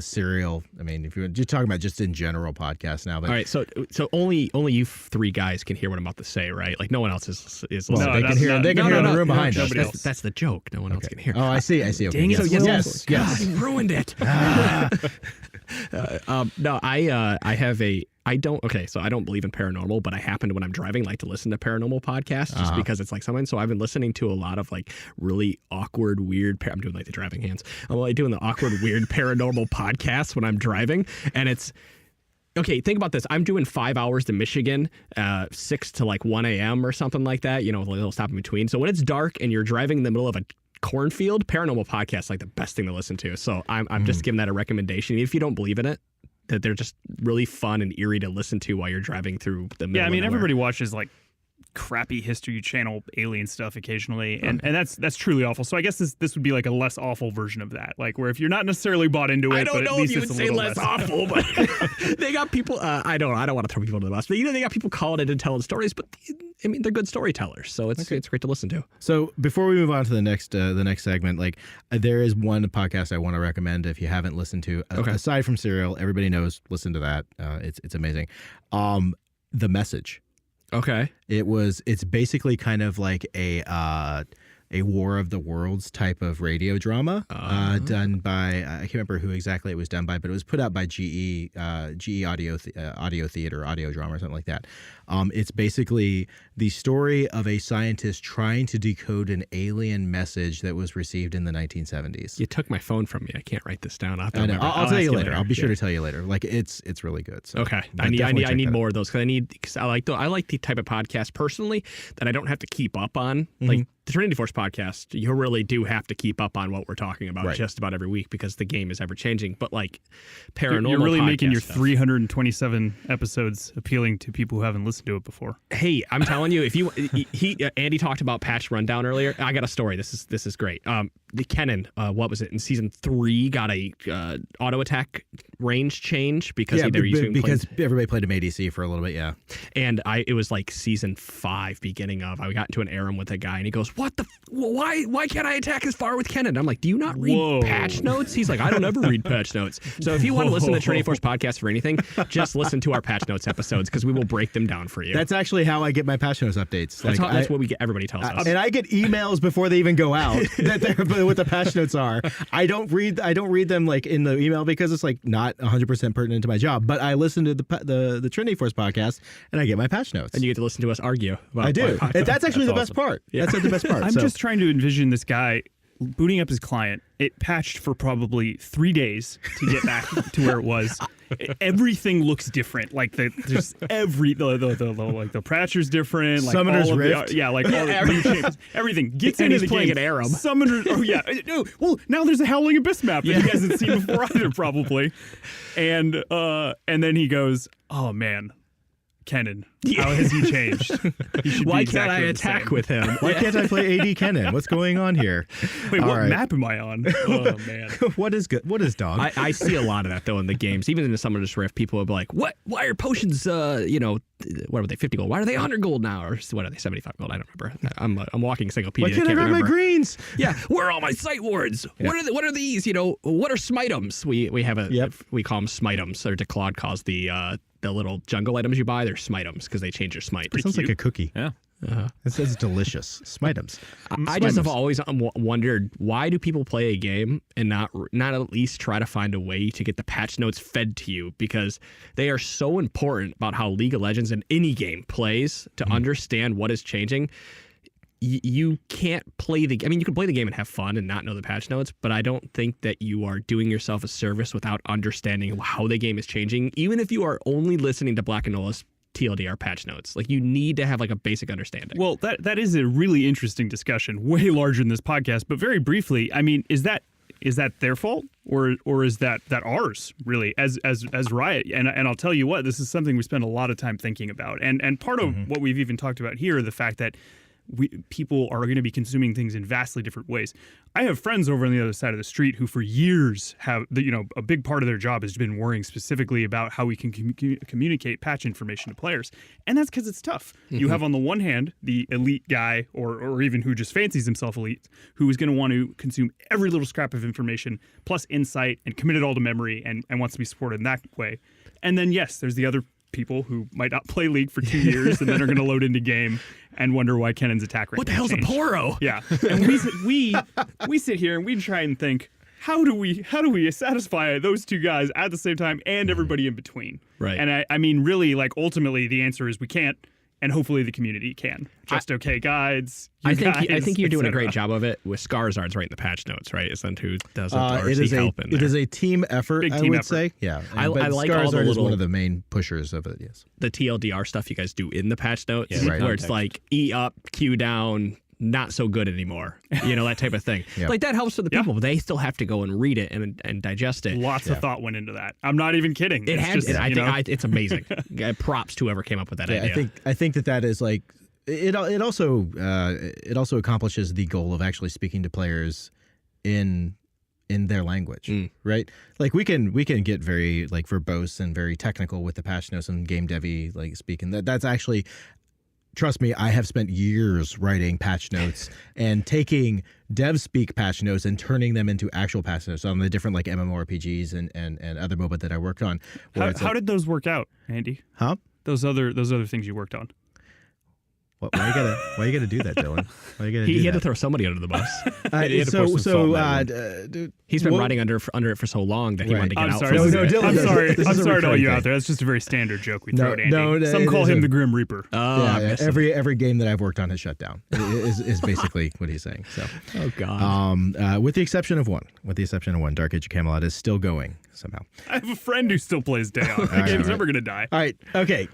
Serial. I mean, if you're just talking about just in general podcasts now, but All right, so only you three guys can hear what I'm about to say, right? Like no one else is well, listening. they can hear. They can hear in the room behind us. nobody else. That's the joke. No one else can hear. Oh, I see. Okay. Dang it! yes. So yes. God, you ruined it. No, I have a. I don't. Okay, so I don't believe in paranormal, but I happen to when I'm driving like to listen to paranormal podcasts just because it's like something. So I've been listening to a lot of like really awkward, weird. I'm doing like the driving hands. I'm like doing the awkward, weird paranormal podcasts when I'm driving, and it's. Okay, think about this. I'm doing 5 hours to Michigan, 6 to like 1 a.m. or something like that, with a little stop in between. So when it's dark and you're driving in the middle of a cornfield, paranormal podcast is like the best thing to listen to. So I'm just giving that a recommendation. If you don't believe in it, that they're just really fun and eerie to listen to while you're driving through the middle Yeah, I of mean, nowhere. everybody watches like crappy History Channel alien stuff occasionally, and that's truly awful. So I guess this would be like a less awful version of that, like where if you're not necessarily bought into it, I don't but know at if least you it's would a say little less less awful, but they got people. I don't want to throw people under the bus, but they got people calling it and telling stories. But I mean, they're good storytellers, so it's great to listen to. So before we move on to the next segment, like there is one podcast I want to recommend if you haven't listened to. Aside from Serial, everybody knows. Listen to that. It's amazing. The Message. Okay. It's basically kind of like a War of the Worlds type of radio drama done by I can't remember who exactly it was done by, but it was put out by GE Audio Theater, Audio Drama, or something like that. It's basically the story of a scientist trying to decode an alien message that was received in the 1970s. You took my phone from me. I can't write this down. I'll tell you later. I'll be sure to tell you later. Like it's really good. So, okay, but I need more of those because I like the type of podcast personally that I don't have to keep up on. Like the Trinity Force podcast, you really do have to keep up on what we're talking about just about every week because the game is ever changing. But like paranormal, you're really making your stuff, 327 episodes appealing to people who haven't listened to it before. Hey, I'm telling you, if you Andy talked about patch rundown earlier. I got a story. This is great. The Kennen, what was it in season 3? Got a auto attack range change because because everybody played him ADC for a little bit, yeah. And it was like season 5, beginning of. I got into an Aram with a guy, and he goes, "What the? Why can't I attack as far with Kennen?" I'm like, "Do you not read patch notes?" He's like, "I don't ever read patch notes." So if you want to listen to Trinity Force podcast for anything, just listen to our patch notes episodes because we will break them down for you. That's actually how I get my patch notes updates. That's what we get. Everybody tells us, and I get emails before they even go out that what the patch notes are. I don't read them like in the email because it's like not 100% pertinent to my job. But I listen to the Trinity Force podcast and I get my patch notes. And you get to listen to us argue. I do. And that's actually the best part. Yeah. That's the best part. I'm just trying to envision this guy booting up his client. It patched for probably 3 days to get back to where it was. Everything looks different. Like the Pratcher's different. Like Summoner's all of Rift. Like all the new shapes. Everything gets into the playing game. an Aram. Summoner. Oh yeah. No. Well, now there's a Howling Abyss map that you guys haven't seen before either, probably. And then he goes, "Oh man, Kennen, how has he changed? Why can't I attack with him? Why can't I play AD Kennen? What's going on here?" Wait, what map am I on? Oh man, what is good? What is dog? I see a lot of that though in the games. Even in the Summoner's Rift, people will be like, "What? Why are potions? What are they? 50 gold? Why are they 100 gold now? Or what are they? 75 gold? I don't remember. I'm walking encyclopedia. Why can't I grab my greens? Yeah, where are all my sight wards? Yeah. What are these? What are smiteums? We have we call them smiteums, or Claude calls the little jungle items you buy. They're smiteums because they change your smite. It sounds like a cookie. Yeah. It says delicious. Smiteums. I just have always wondered, why do people play a game and not at least try to find a way to get the patch notes fed to you? Because they are so important about how League of Legends and any game plays to understand what is changing. You can't play the game. I mean, you can play the game and have fun and not know the patch notes, but I don't think that you are doing yourself a service without understanding how the game is changing, even if you are only listening to Black and Nola's TLDR patch notes. Like, you need to have like a basic understanding. Well, that is a really interesting discussion, way larger than this podcast. But very briefly, I mean, is that their fault or is that ours really as Riot? And I'll tell you what, this is something we spend a lot of time thinking about. And part of what we've even talked about here, the fact that people are going to be consuming things in vastly different ways. I have friends over on the other side of the street who for years have, a big part of their job has been worrying specifically about how we can communicate patch information to players. And that's because it's tough. You have on the one hand, the elite guy or even who just fancies himself elite, who is going to want to consume every little scrap of information plus insight and commit it all to memory and wants to be supported in that way. And then, yes, there's the other people who might not play League for 2 years and then are going to load into game and wonder why Kennen's attack rate. What the hell's changed. a Poro? Yeah, and we sit here and we try and think, how do we satisfy those two guys at the same time and everybody in between? Right. And I mean, really, like ultimately, the answer is we can't, and hopefully the community can. Just okay guides. I think you're doing a great job of it with Skarzard's writing the patch notes, right? Isn't who does it is a team effort. Big I team would effort. say, yeah. I like Skarzard all the is little, one of the main pushers of it. Yes, the TLDR stuff you guys do in the patch notes, right. where it's like E up, Q down, not so good anymore. That type of thing. Yep. Like that helps for the people, but they still have to go and read it and digest it. Lots of thought went into that. I'm not even kidding. It's amazing. Props to whoever came up with that idea. I think that is like. It also accomplishes the goal of actually speaking to players in their language, right? Like we can get very like verbose and very technical with the patch notes and game devy like speaking. That's actually, trust me, I have spent years writing patch notes and taking dev speak patch notes and turning them into actual patch notes on the different like MMORPGs and other MOBA that I worked on. How did those work out, Andy? Huh? Those other things you worked on. Why you gotta do that, Dylan? Why you gotta do He had that? to throw somebody under the bus. He had to pour some salt in that dude, He's been what- riding under it for so long that he Right. wanted to get I'm out. sorry. from No, under no, it. Dylan, I'm sorry. this I'm is a sorry to all recurring you thing. out there. That's just a very standard joke we No, throw at Andy. no, Some it call is him a- the Grim Reaper. Oh, I Yeah, miss him. every game that I've worked on has shut down. Is basically what he's saying. So, Oh God. with the exception of one, Dark Age of Camelot is still going somehow. I have a friend who still plays Day On. The right, game's all never going to die. All right, okay.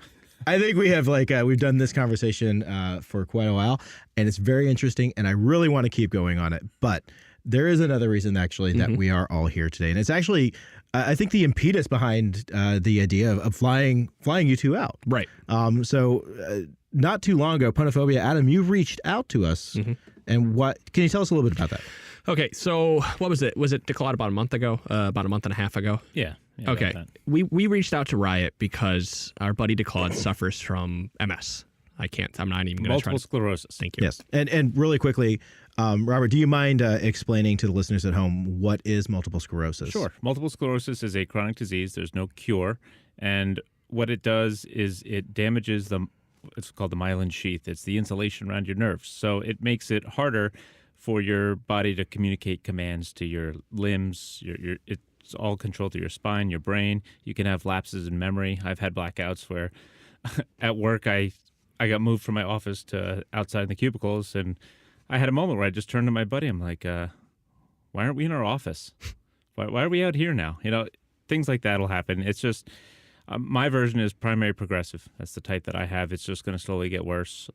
I think we have we've done this conversation for quite a while, and it's very interesting, and I really want to keep going on it. But there is another reason actually that we are all here today, and it's actually I think the impetus behind the idea of flying you two out. Right. So not too long ago, Punophobia, Adam, you reached out to us, and what can you tell us a little bit about that? Okay, so what was it? Was it Declawed about a month ago? About a month and a half ago? Yeah. Okay. about that. We reached out to Riot because our buddy Declawed suffers from MS. I'm not even going to try Multiple to... sclerosis. Thank you. Yes, and really quickly, Robert, do you mind explaining to the listeners at home what is multiple sclerosis? Sure. Multiple sclerosis is a chronic disease. There's no cure. And what it does is it damages it's called the myelin sheath. It's the insulation around your nerves. So it makes it harder for your body to communicate commands to your limbs. It's all controlled through your spine, your brain. You can have lapses in memory. I've had blackouts where at work I got moved from my office to outside in the cubicles, and I had a moment where I just turned to my buddy. I'm like, why aren't we in our office? Why are we out here now? Things like that will happen. It's just my version is primary progressive. That's the type that I have. It's just going to slowly get worse.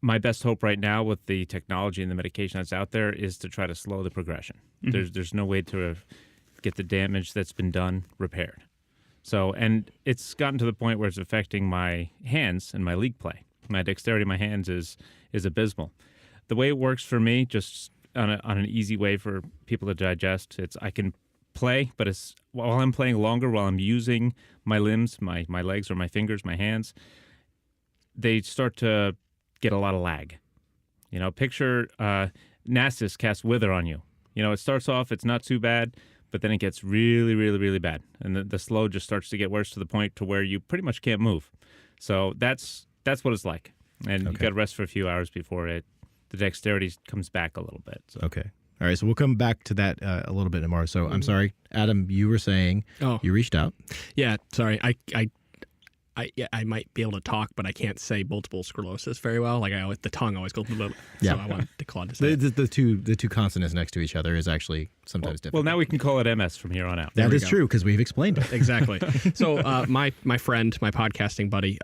My best hope right now with the technology and the medication that's out there is to try to slow the progression. There's no way to get the damage that's been done repaired. So, and it's gotten to the point where it's affecting my hands and my league play. My dexterity in my hands is abysmal. The way it works for me, just on an easy way for people to digest, I can play, but it's while I'm playing longer, while I'm using my limbs, my legs or my fingers, my hands, they start to get a lot of lag. Picture Nasus cast Wither on you. It starts off, it's not too bad, but then it gets really, really, really bad. And the slow just starts to get worse to the point to where you pretty much can't move. So that's what it's like. And you got to rest for a few hours before the dexterity comes back a little bit. So. Okay. All right. So we'll come back to that a little bit more. So I'm sorry, Adam, you were saying you reached out. Yeah, sorry. I might be able to talk, but I can't say multiple sclerosis very well. The tongue always goes. Yeah. So I want Declawed to say it. The two consonants next to each other is actually sometimes different. Well, now we can call it MS from here on out. That we is go. true because we've explained it. Exactly. So my friend, my podcasting buddy,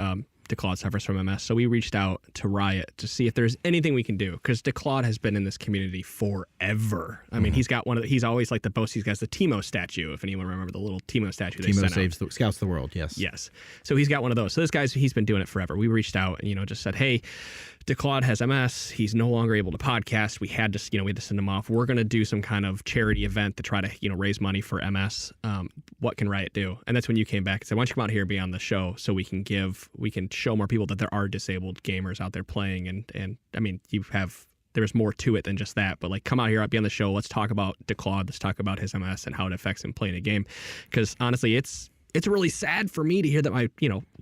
Declawed suffers from MS. So we reached out to Riot to see if there's anything we can do because Declawed has been in this community forever. I mean, he's got he's always like the boast. He's got the Timo statue. If anyone remember the little Timo statue they Timo sent out. scouts the world. Yes. Yes. So he's got one of those. So this guy's, he's been doing it forever. We reached out and, just said, hey, Declawed has MS. He's no longer able to podcast. We had to send him off. We're going to do some kind of charity event to try to, raise money for MS. What can Riot do? And that's when you came back and said, why don't you come out here and be on the show so we can show more people that there are disabled gamers out there playing. And I mean, there's more to it than just that, but come out here, be on the show. Let's talk about Declawed. Let's talk about his MS and how it affects him playing a game. Because honestly, it's really sad for me to hear that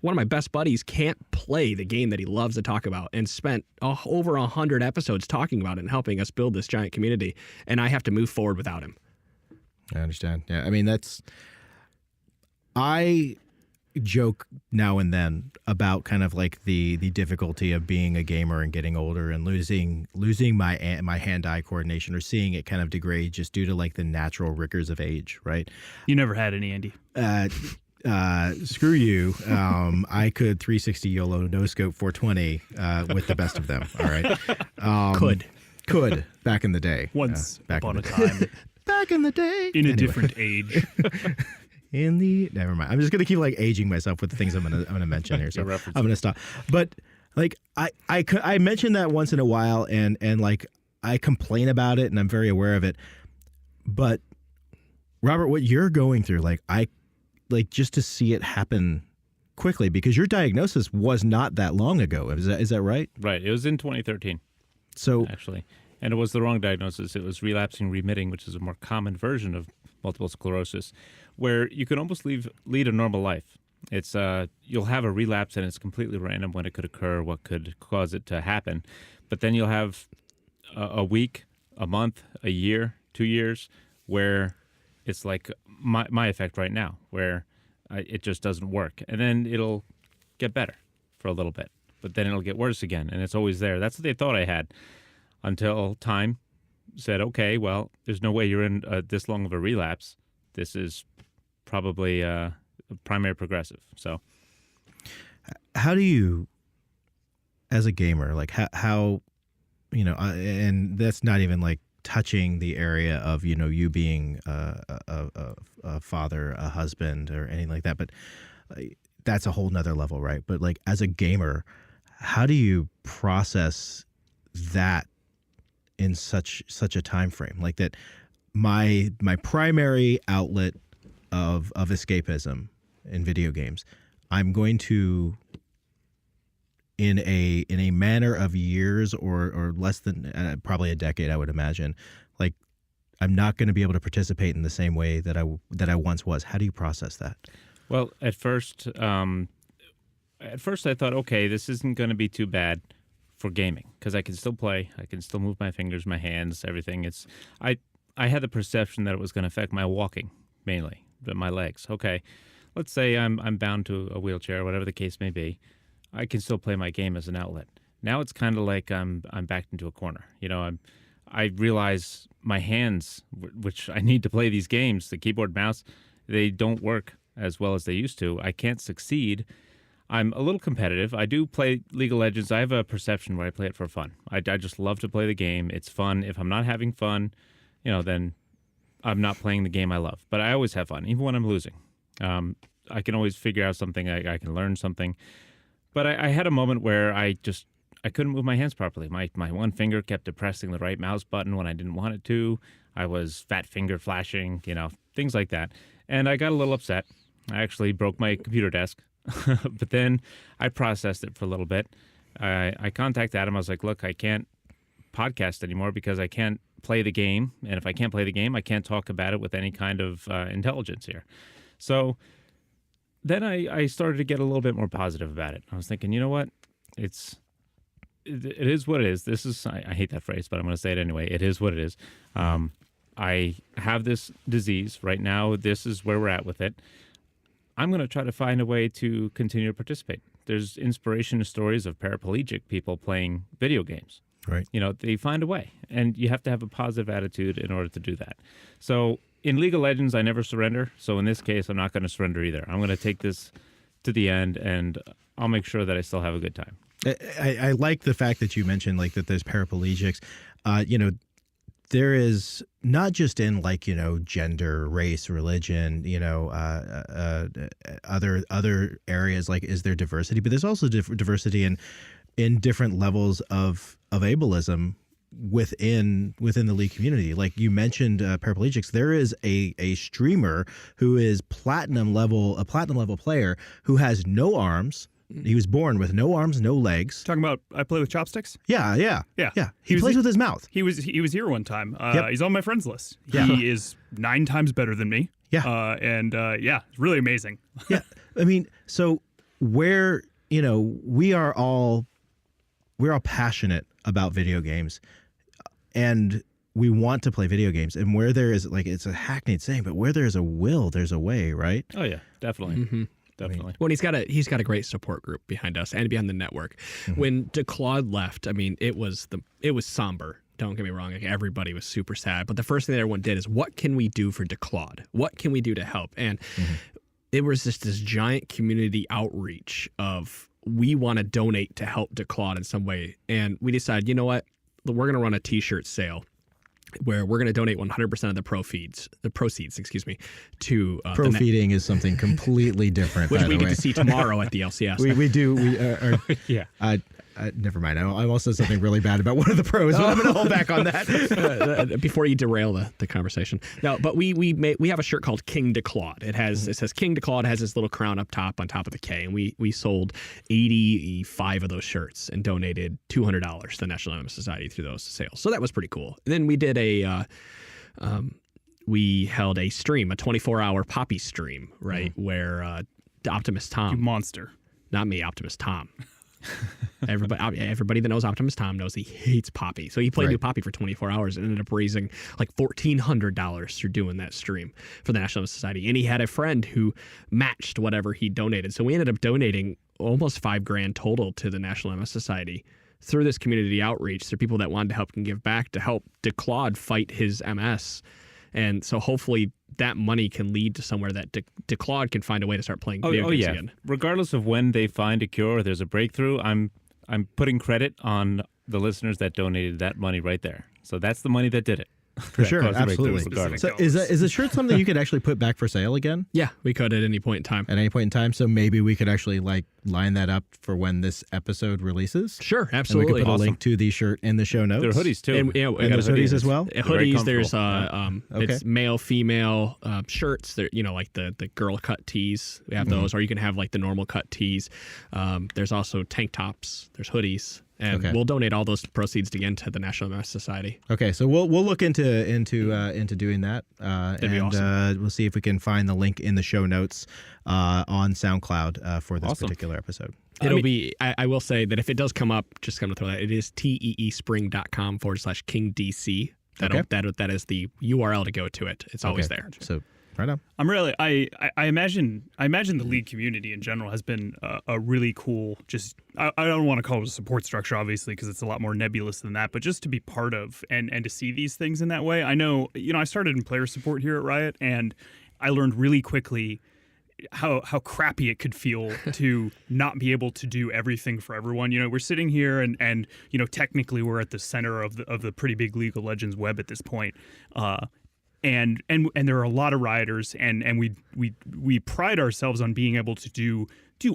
one of my best buddies can't play the game that he loves to talk about and spent over 100 episodes talking about it and helping us build this giant community. And I have to move forward without him. I understand. Yeah. I mean, I joke now and then about kind of the difficulty of being a gamer and getting older and losing my hand-eye coordination or seeing it kind of degrade just due to the natural rigors of age, right? You never had any, Andy. Screw you. I could 360 YOLO no scope 420 with the best of them. All right. Could back in the day. Once back upon in a the time. back in the day. In a different age. Never mind. I'm just gonna keep aging myself with the things I'm gonna mention here. So I'm gonna stop. But I mention that once in a while, and I complain about it, and I'm very aware of it. But Robert, what you're going through, just to see it happen quickly, because your diagnosis was not that long ago. Is that right? Right. It was in 2013. So actually, and it was the wrong diagnosis. It was relapsing remitting, which is a more common version of multiple sclerosis, where you can almost lead a normal life. It's you'll have a relapse and it's completely random when it could occur, what could cause it to happen. But then you'll have a week, a month, a year, 2 years where it's like my effect right now, where it just doesn't work. And then it'll get better for a little bit, but then it'll get worse again. And it's always there. That's what they thought I had until time said, okay, well, there's no way you're in this long of a relapse. This is probably a primary progressive. So how do you, as a gamer, like how and that's not even like touching the area of, you being a father, a husband, or anything like that, but that's a whole nother level, right? But like as a gamer, how do you process that in such a time frame like that? My primary outlet of escapism in video games, I'm going to, in a manner of years or less than probably a decade, I would imagine, like I'm not going to be able to participate in the same way that I once was. How do you process that? Well, at first I thought, okay, this isn't going to be too bad for gaming because I can still play, I can still move my fingers, my hands, everything. I had the perception that it was going to affect my walking mainly, but my legs. Okay, let's say I'm bound to a wheelchair, whatever the case may be. I can still play my game as an outlet. Now it's kind of like I'm backed into a corner. I realize my hands, which I need to play these games, the keyboard, mouse, they don't work as well as they used to. I can't succeed. I'm a little competitive. I do play League of Legends. I have a perception where I play it for fun. I just love to play the game. It's fun. If I'm not having fun, then I'm not playing the game I love. But I always have fun, even when I'm losing. I can always figure out something. I can learn something. But I had a moment where I couldn't move my hands properly. My one finger kept depressing the right mouse button when I didn't want it to. I was fat finger flashing, things like that. And I got a little upset. I actually broke my computer desk. But then I processed it for a little bit. I contacted Adam. I was like, look, I can't podcast anymore because I can't play the game. And if I can't play the game, I can't talk about it with any kind of intelligence here. So then I started to get a little bit more positive about it. I was thinking, you know what? It is what it is. This is, I hate that phrase, but I'm going to say it anyway. It is what it is. I have this disease right now. This is where we're at with it. I'm going to try to find a way to continue to participate. There's inspiration stories of paraplegic people playing video games. Right. They find a way, and you have to have a positive attitude in order to do that. So in League of Legends, I never surrender. So in this case, I'm not going to surrender either. I'm going to take this to the end, and I'll make sure that I still have a good time. I like the fact that you mentioned like that there's paraplegics. There is not just in like, gender, race, religion, other areas, like is there diversity, but there's also diversity in different levels of ableism within the League community. Like you mentioned paraplegics, there is a streamer who is a platinum level player who has no arms. He was born with no arms, no legs. Talking about I play with chopsticks? Yeah. Yeah. He plays with his mouth. He was here one time. Yep. He's on my friends list. Yeah. He is 9 times better than me. Yeah. It's really amazing. Yeah. I mean, so where, we're all passionate about video games and we want to play video games, and where there is, like, it's a hackneyed saying, but where there is a will, there's a way, right? Oh yeah, definitely. Mm-hmm. Definitely. Well, he's got a great support group behind us and behind the network. Mm-hmm. When DeClaude left, I mean, it was somber. Don't get me wrong. Like, everybody was super sad. But the first thing that everyone did is, what can we do for DeClaude? What can we do to help? And it was just this giant community outreach of, we want to donate to help DeClaude in some way. And we decided, you know what? We're going to run a T-shirt sale where we're going to donate 100% of the proceeds, to feeding is something completely different. Which by we the get way. to see tomorrow at the LCS. we do. Yeah. Never mind. I almost said something really bad about one of the pros, but I'm going to hold back on that before you derail the conversation. No, but we have a shirt called King DeClaude. It says King DeClaude, has this little crown up top on top of the K, and we sold 85 of those shirts and donated $200 to the National Anime Society through those sales. So that was pretty cool. And then we did we held a stream, a 24-hour Poppy stream, right, where Optimus You Tom. monster. Not me, Optimus Tom. Everybody that knows Optimus Tom knows he hates Poppy. So he played Right. New Poppy for 24 hours and ended up raising like $1,400 through doing that stream for the National MS Society. And he had a friend who matched whatever he donated. So we ended up donating almost $5,000 total to the National MS Society through this community outreach. Through people that wanted to help and give back to help DeClaude fight his MS. And so hopefully that money can lead to somewhere that DeClaude can find a way to start playing video games again. Regardless of when they find a cure or there's a breakthrough, I'm putting credit on the listeners that donated that money right there. So that's the money that did it. For sure, caused the breakthrough, absolutely. regardless. So is the shirt something you could actually put back for sale again Yeah, we could at any point in time. at any point in time? So maybe we could actually like line that up for when this episode releases. Sure, And we absolutely. could put a Awesome. link to the shirt in the show notes. There are hoodies too. And, yeah, we And got those a hoodie. hoodies as well? They're very Hoodies. There's comfortable. Okay. it's male, female shirts. There, like the girl cut tees. We have those, or you can have like the normal cut tees. There's also tank tops. There's hoodies, and Okay. we'll donate all those proceeds again to the National MS Society. Okay, so we'll look into doing that, be and awesome. we'll see if we can fiend the link in the show notes on SoundCloud for this Awesome. particular episode. It'll be. I will say that if it does come up, just going to throw that. It is teespring.com/KingDC. Okay. That is the URL to go to it. It's always Okay. there. So right on. I'm really I imagine the league community in general has been a really cool, just I don't want to call it a support structure obviously because it's a lot more nebulous than that, but just to be part of and to see these things in that way. I know, I started in player support here at Riot, and I learned really quickly how crappy it could feel to not be able to do everything for everyone. We're sitting here and technically we're at the center of the pretty big League of Legends web at this point. And there are a lot of rioters, and we pride ourselves on being able to do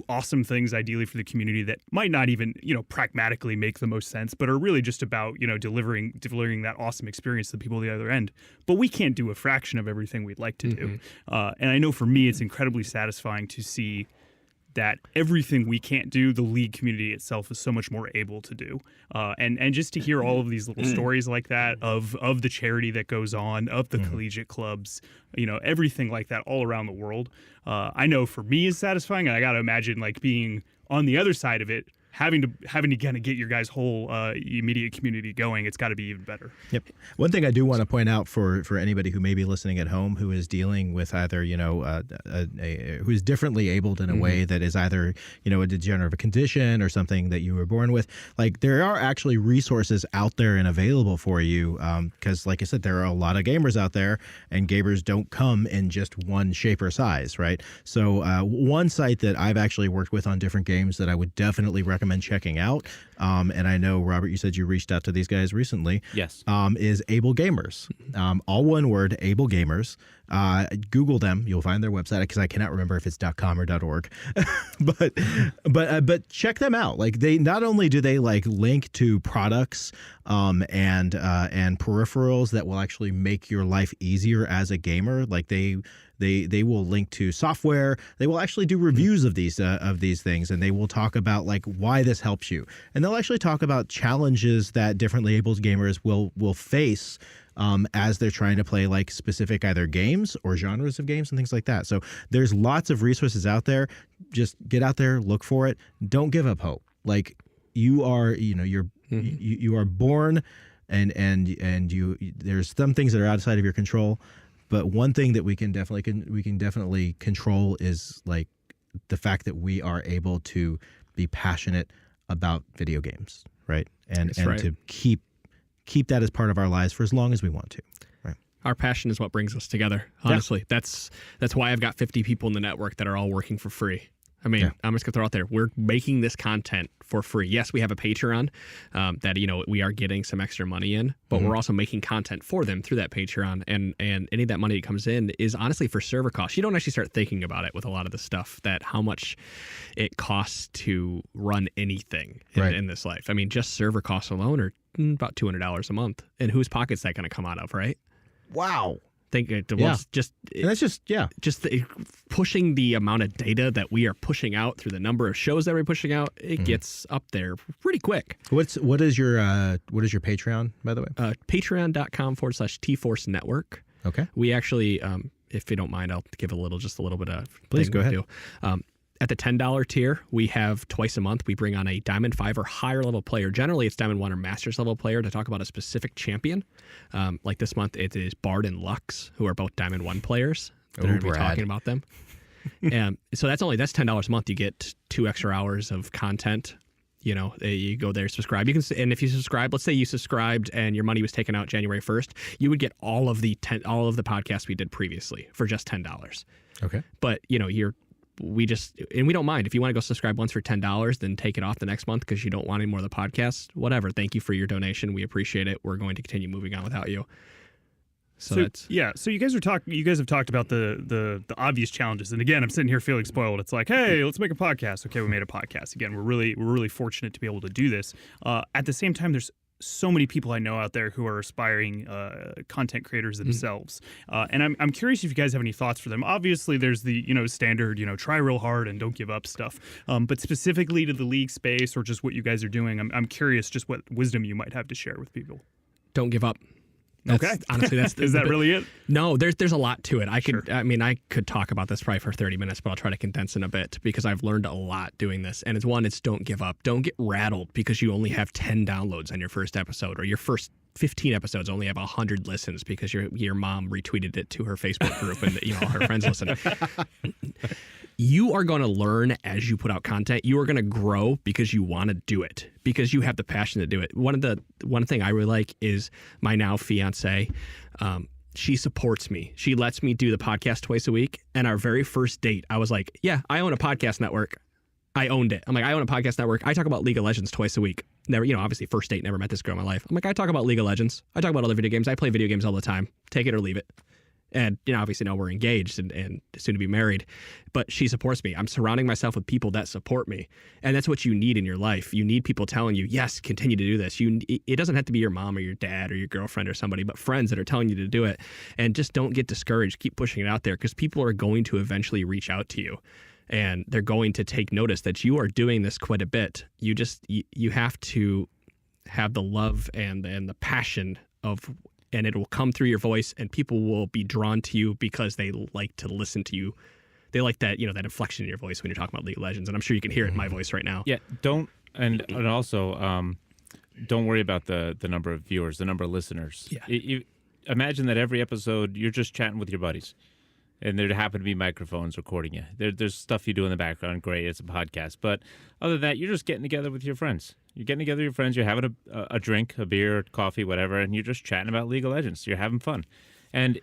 awesome things ideally for the community that might not even pragmatically make the most sense, but are really just about delivering that awesome experience to the people at the other end. But we can't do a fraction of everything we'd like to do, and I know for me it's incredibly satisfying to see that everything we can't do, the league community itself is so much more able to do. And just to hear all of these little stories like that of the charity that goes on, of the collegiate clubs, everything like that all around the world, I know for me is satisfying. And I got to imagine like being on the other side of it, having to kind of get your guys' whole immediate community going. It's got to be even better. Yep. One thing I do want to point out for anybody who may be listening at home who is dealing with either who is differently abled in a way that is either a degenerative condition or something that you were born with, like there are actually resources out there and available for you, because like I said, there are a lot of gamers out there, and gamers don't come in just one shape or size, right? So one site that I've actually worked with on different games that I would definitely recommend checking out, and I know, Robert, you said you reached out to these guys recently. Yes. Is Able Gamers. All one word, Able Gamers. Google them. You'll find their website, because I cannot remember if it's .com or .org. but check them out. Like, they not only do they like link to products and peripherals that will actually make your life easier as a gamer. Like they will link to software. They will actually do reviews of these things, and they will talk about like why this helps you. And they'll actually talk about challenges that differently abled gamers will face as they're trying to play like specific either games or genres of games and things like that. So there's lots of resources out there. Just get out there, look for it. Don't give up hope. Like you are, you are born, and you there's some things that are outside of your control. But one thing that we can definitely control is like the fact that we are able to be passionate about video games, right? And right. to keep that as part of our lives for as long as we want to. Right. Our passion is what brings us together. Honestly, that's why I've got 50 people in the network that are all working for free. I mean, I'm just gonna throw out there, we're making this content for free. Yes, we have a Patreon that we are getting some extra money in, but we're also making content for them through that Patreon, and any of that money that comes in is honestly for server costs. You don't actually start thinking about it with a lot of the stuff, that how much it costs to run anything in this life. I mean, just server costs alone are about $200 a month, and whose pocket's that going to come out of, right? Wow. Think And that's just pushing the amount of data that we are pushing out through the number of shows that we're pushing out, it gets up there pretty quick. What is your Patreon, by the way? Patreon.com/TForce Network. Okay. We actually, if you don't mind, I'll give just a little bit of Please thing go we ahead. do. At the $10 tier, we have twice a month, we bring on a Diamond 5 or higher level player. Generally, it's Diamond 1 or Masters level player to talk about a specific champion. Like this month, it is Bard and Lux, who are both Diamond 1 players that are going to be talking about them. And so that's $10 a month. You get 2 extra hours of content. You go there, subscribe. And if you subscribe, let's say you subscribed and your money was taken out January 1st, you would get all of the podcasts we did previously for just $10. Okay. But we don't mind if you want to go subscribe once for $10, then take it off the next month because you don't want any more of the podcast. Whatever. Thank you for your donation. We appreciate it. We're going to continue moving on without you. So you guys have talked about the obvious challenges, and again, I'm sitting here feeling spoiled. It's like, hey, let's make a podcast. Okay, we made a podcast. Again, we're really fortunate to be able to do this. At the same time, there's so many people I know out there who are aspiring content creators themselves, and I'm curious if you guys have any thoughts for them. Obviously, there's the standard try real hard and don't give up stuff, but specifically to the league space or just what you guys are doing, I'm curious just what wisdom you might have to share with people. Don't give up. Honestly, that's is that really it? No, there's a lot to it. I could talk about this probably for 30 minutes, but I'll try to condense in a bit because I've learned a lot doing this. And it's don't give up. Don't get rattled because you only have 10 downloads on your first episode, or your first 15 episodes only have 100 listens because your mom retweeted it to her Facebook group and all her friends listen. You are going to learn as you put out content. You are going to grow because you want to do it, because you have the passion to do it. One thing I really like is my now fiance. She supports me. She lets me do the podcast twice a week. And our very first date, I was like, yeah, I own a podcast network. I owned it. I'm like, I own a podcast network. I talk about League of Legends twice a week. Never, obviously first date, never met this girl in my life. I'm like, I talk about League of Legends. I talk about other video games. I play video games all the time. Take it or leave it. And, obviously now we're engaged and soon to be married, but she supports me. I'm surrounding myself with people that support me. And that's what you need in your life. You need people telling you, yes, continue to do this. It doesn't have to be your mom or your dad or your girlfriend or somebody, but friends that are telling you to do it. And just don't get discouraged. Keep pushing it out there because people are going to eventually reach out to you. And they're going to take notice that you are doing this quite a bit. You have to have the love and the passion and it will come through your voice, and people will be drawn to you because they like to listen to you. They like that, that inflection in your voice when you're talking about League of Legends, and I'm sure you can hear it in my voice right now. Yeah, also don't worry about the number of viewers, the number of listeners. Yeah. You imagine that every episode you're just chatting with your buddies, and there happen to be microphones recording you. There's stuff you do in the background. Great, it's a podcast. But other than that, you're just getting together with your friends. You're getting together with your friends. You're having a drink, a beer, coffee, whatever, and you're just chatting about League of Legends. You're having fun. And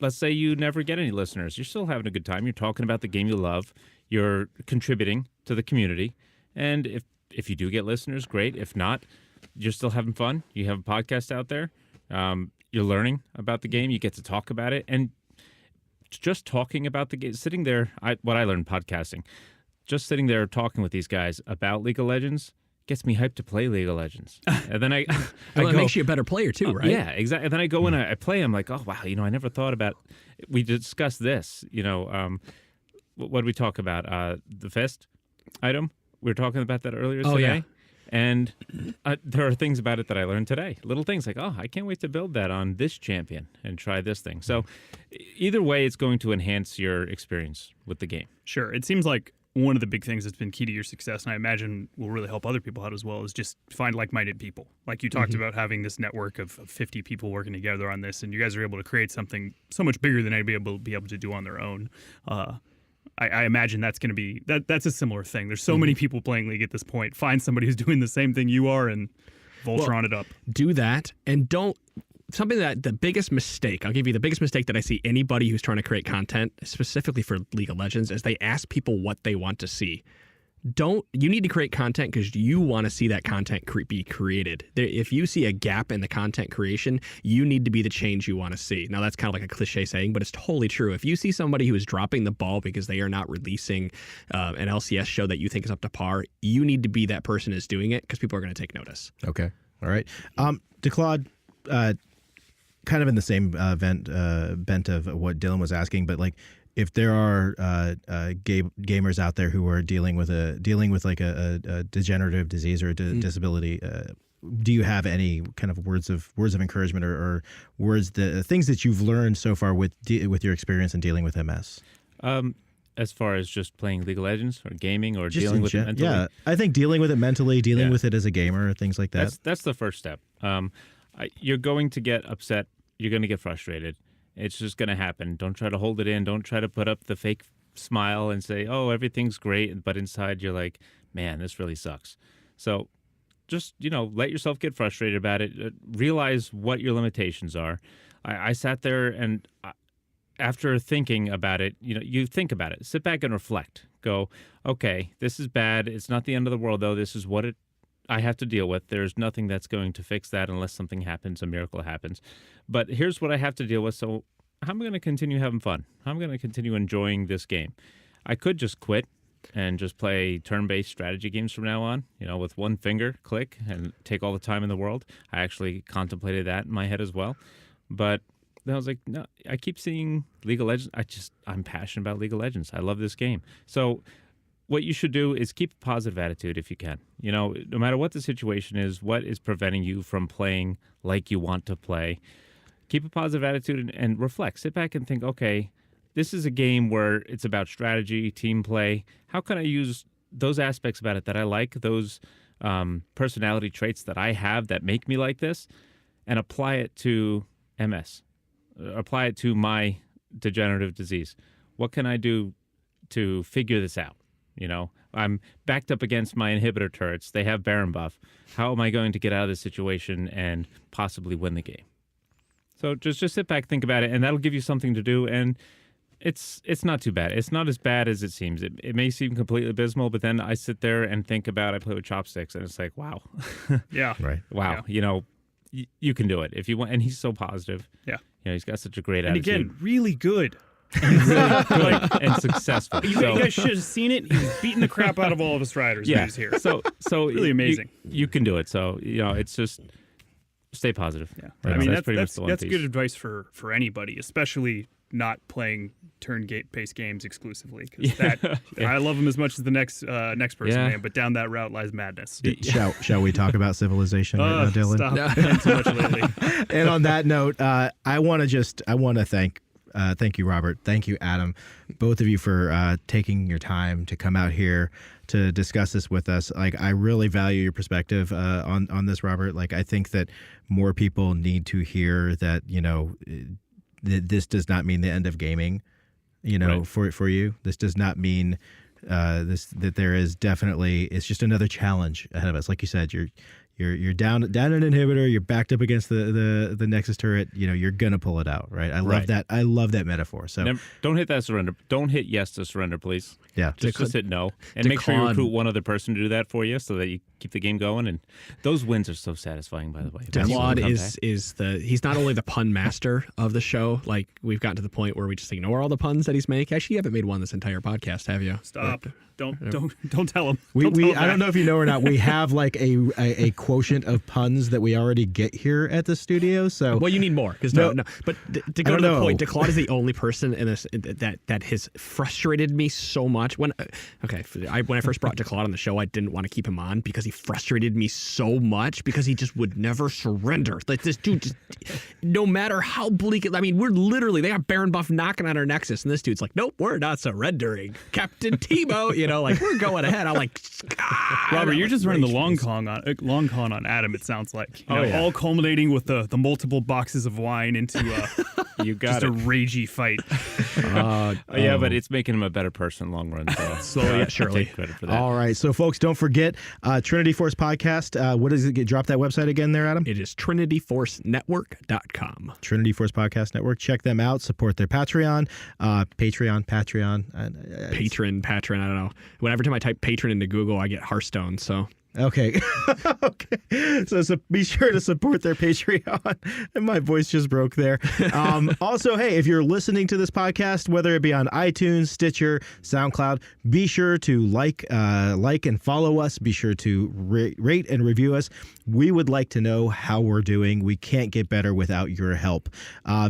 let's say you never get any listeners, you're still having a good time. You're talking about the game you love. You're contributing to the community. And if you do get listeners, great. If not, you're still having fun. You have a podcast out there. You're learning about the game. You get to talk about it. And just talking about the game, sitting there, what I learned podcasting, just sitting there talking with these guys about League of Legends gets me hyped to play League of Legends. And then it makes you a a better player too, right? Yeah, exactly. And then I go and I play. I'm like, oh wow, I never thought about. We discussed this. What did we talk about? The fist item. We were talking about that earlier today. Yeah. And there are things about it that I learned today. Little things like, I can't wait to build that on this champion and try this thing. So either way, it's going to enhance your experience with the game. Sure. It seems like one of the big things that's been key to your success, and I imagine will really help other people out as well, is just find like-minded people. Like you talked about having this network of 50 people working together on this, and you guys are able to create something so much bigger than anybody will be able to do on their own. I imagine that's going to be that's a similar thing. There's so many people playing League at this point. Find somebody who's doing the same thing you are and Voltron it up. Do that, and don't. Something that the biggest mistake, I'll give you the biggest mistake that I see anybody who's trying to create content, specifically for League of Legends, is they ask people what they want to see. You need to create content because you want to see that content be created. If you see a gap in the content creation, you need to be the change you want to see. Now, that's kind of like a cliche saying, but it's totally true. If you see somebody who is dropping the ball because they are not releasing an LCS show that you think is up to par, you need to be that person who's doing it because people are going to take notice. Okay. All right. DeClaude, kind of in the same bent of what Dylan was asking, but like, if there are gamers out there who are dealing with like a degenerative disease or a disability, do you have any kind of words of encouragement or words, the things that you've learned so far with your experience in dealing with MS? as far as just playing League of Legends or gaming or Just dealing with it mentally. Yeah, I think dealing with it mentally, dealing with it as a gamer, things like that. That's the first step. You're going to get upset. You're going to get frustrated. It's just going to happen. Don't try to hold it in. Don't try to put up the fake smile and say, oh, everything's great. But inside you're like, man, this really sucks. So just, let yourself get frustrated about it. Realize what your limitations are. I sat there and after thinking about it, you think about it. Sit back and reflect. Go, okay, this is bad. It's not the end of the world, though. This is what I have to deal with. There's nothing that's going to fix that unless something happens, a miracle happens. But here's what I have to deal with. So I'm going to continue having fun. I'm going to continue enjoying this game. I could just quit and just play turn-based strategy games from now on, with one finger click and take all the time in the world. I actually contemplated that in my head as well. But then I was like, no, I keep seeing League of Legends. I'm passionate about League of Legends. I love this game. So what you should do is keep a positive attitude if you can. No matter what the situation is, what is preventing you from playing like you want to play, keep a positive attitude and reflect. Sit back and think, okay, this is a game where it's about strategy, team play. How can I use those aspects about it that I like, those personality traits that I have that make me like this, and apply it to MS? Apply it to my degenerative disease. What can I do to figure this out? I'm backed up against my inhibitor turrets. They have Baron buff. How am I going to get out of this situation and possibly win the game? So just sit back, think about it, and that'll give you something to do. And it's not too bad. It's not as bad as it seems. It may seem completely abysmal, but then I sit there and think about I play with chopsticks, and it's like, wow. Yeah. Right. Wow. Yeah. You can do it if you want. And he's so positive. Yeah. He's got such a great And attitude. again, really good. And successful. You guys should have seen it. He was beating the crap out of all of us riders when he was here. So Really amazing. You can do it. So it's just stay positive. Yeah. Right. I mean, pretty much the one that's piece. good advice for anybody, especially not playing turn-based games exclusively. Because I love them as much as the next person, man. But down that route lies madness. Shall we talk about Civilization right now, Dylan? Stop playing so much lately. And on that note, I want to thank you, Robert. Thank you, Adam. Both of you for taking your time to come out here to discuss this with us. Like, I really value your perspective on this, Robert. Like, I think that more people need to hear that, this does not mean the end of gaming, Right. for you. This does not mean that there is definitely, it's just another challenge ahead of us. Like you said, you're down an inhibitor, you're backed up against the Nexus turret, you're gonna pull it out, right? I love that. I love that metaphor. So don't hit that surrender. Don't hit yes to surrender, please. yeah. Just hit no. And make sure you recruit one other person to do that for you so that you keep the game going. And those wins are so satisfying, by the way. Claude he's not only the pun master of the show, like we've gotten to the point where we just ignore all the puns that he's making. Actually, you haven't made one this entire podcast, have you? Stop. Don't tell him. I don't know if you know or not, we have like a quotient of puns that we already get here at the studio. So Well, you need more because no. But to go to the point, DeClaude is the only person in this that has frustrated me so much. When I first brought DeClaude on the show, I didn't want to keep him on because he frustrated me so much because he just would never surrender. Like this dude, just no matter how bleak it. I mean, they got Baron buff knocking on our Nexus, and this dude's like, nope, we're not surrendering, Captain Tebow. We're going ahead. I'm like, Robert, you're just running the long con on Adam. It sounds like all culminating with the multiple boxes of wine into you got just a ragey fight. But it's making him a better person long run. So Slowly, surely. Take credit for that. all right. So folks, don't forget Trinity Force Podcast. What does it get? Drop that website again there, Adam. It is TrinityForceNetwork.com. Trinity Force Podcast Network. Check them out. Support their Patreon. Patron. Patron. I don't know. Whenever time I type patron into Google, I get Hearthstone. So Okay. Okay. So be sure to support their Patreon. And my voice just broke there. Also, hey, if you're listening to this podcast, whether it be on iTunes, Stitcher, SoundCloud, be sure to like and follow us. Be sure to rate and review us. We would like to know how we're doing. We can't get better without your help.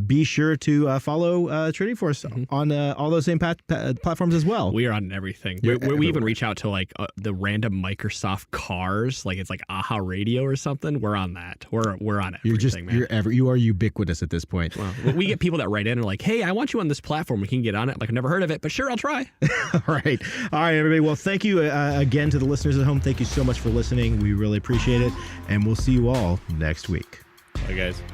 Be sure to follow Trinity Force on all those same platforms as well. we are on everything. We even reach out to like the random Microsoft call cars, like it's like AHA Radio or something, we're on that. We're on everything, man. You are ubiquitous at this point. Well, we get people that write in and are like, hey, I want you on this platform. We can get on it. Like, I've never heard of it, but sure, I'll try. All right, everybody. Well, thank you again to the listeners at home. Thank you so much for listening. We really appreciate it, and we'll see you all next week. Bye, guys.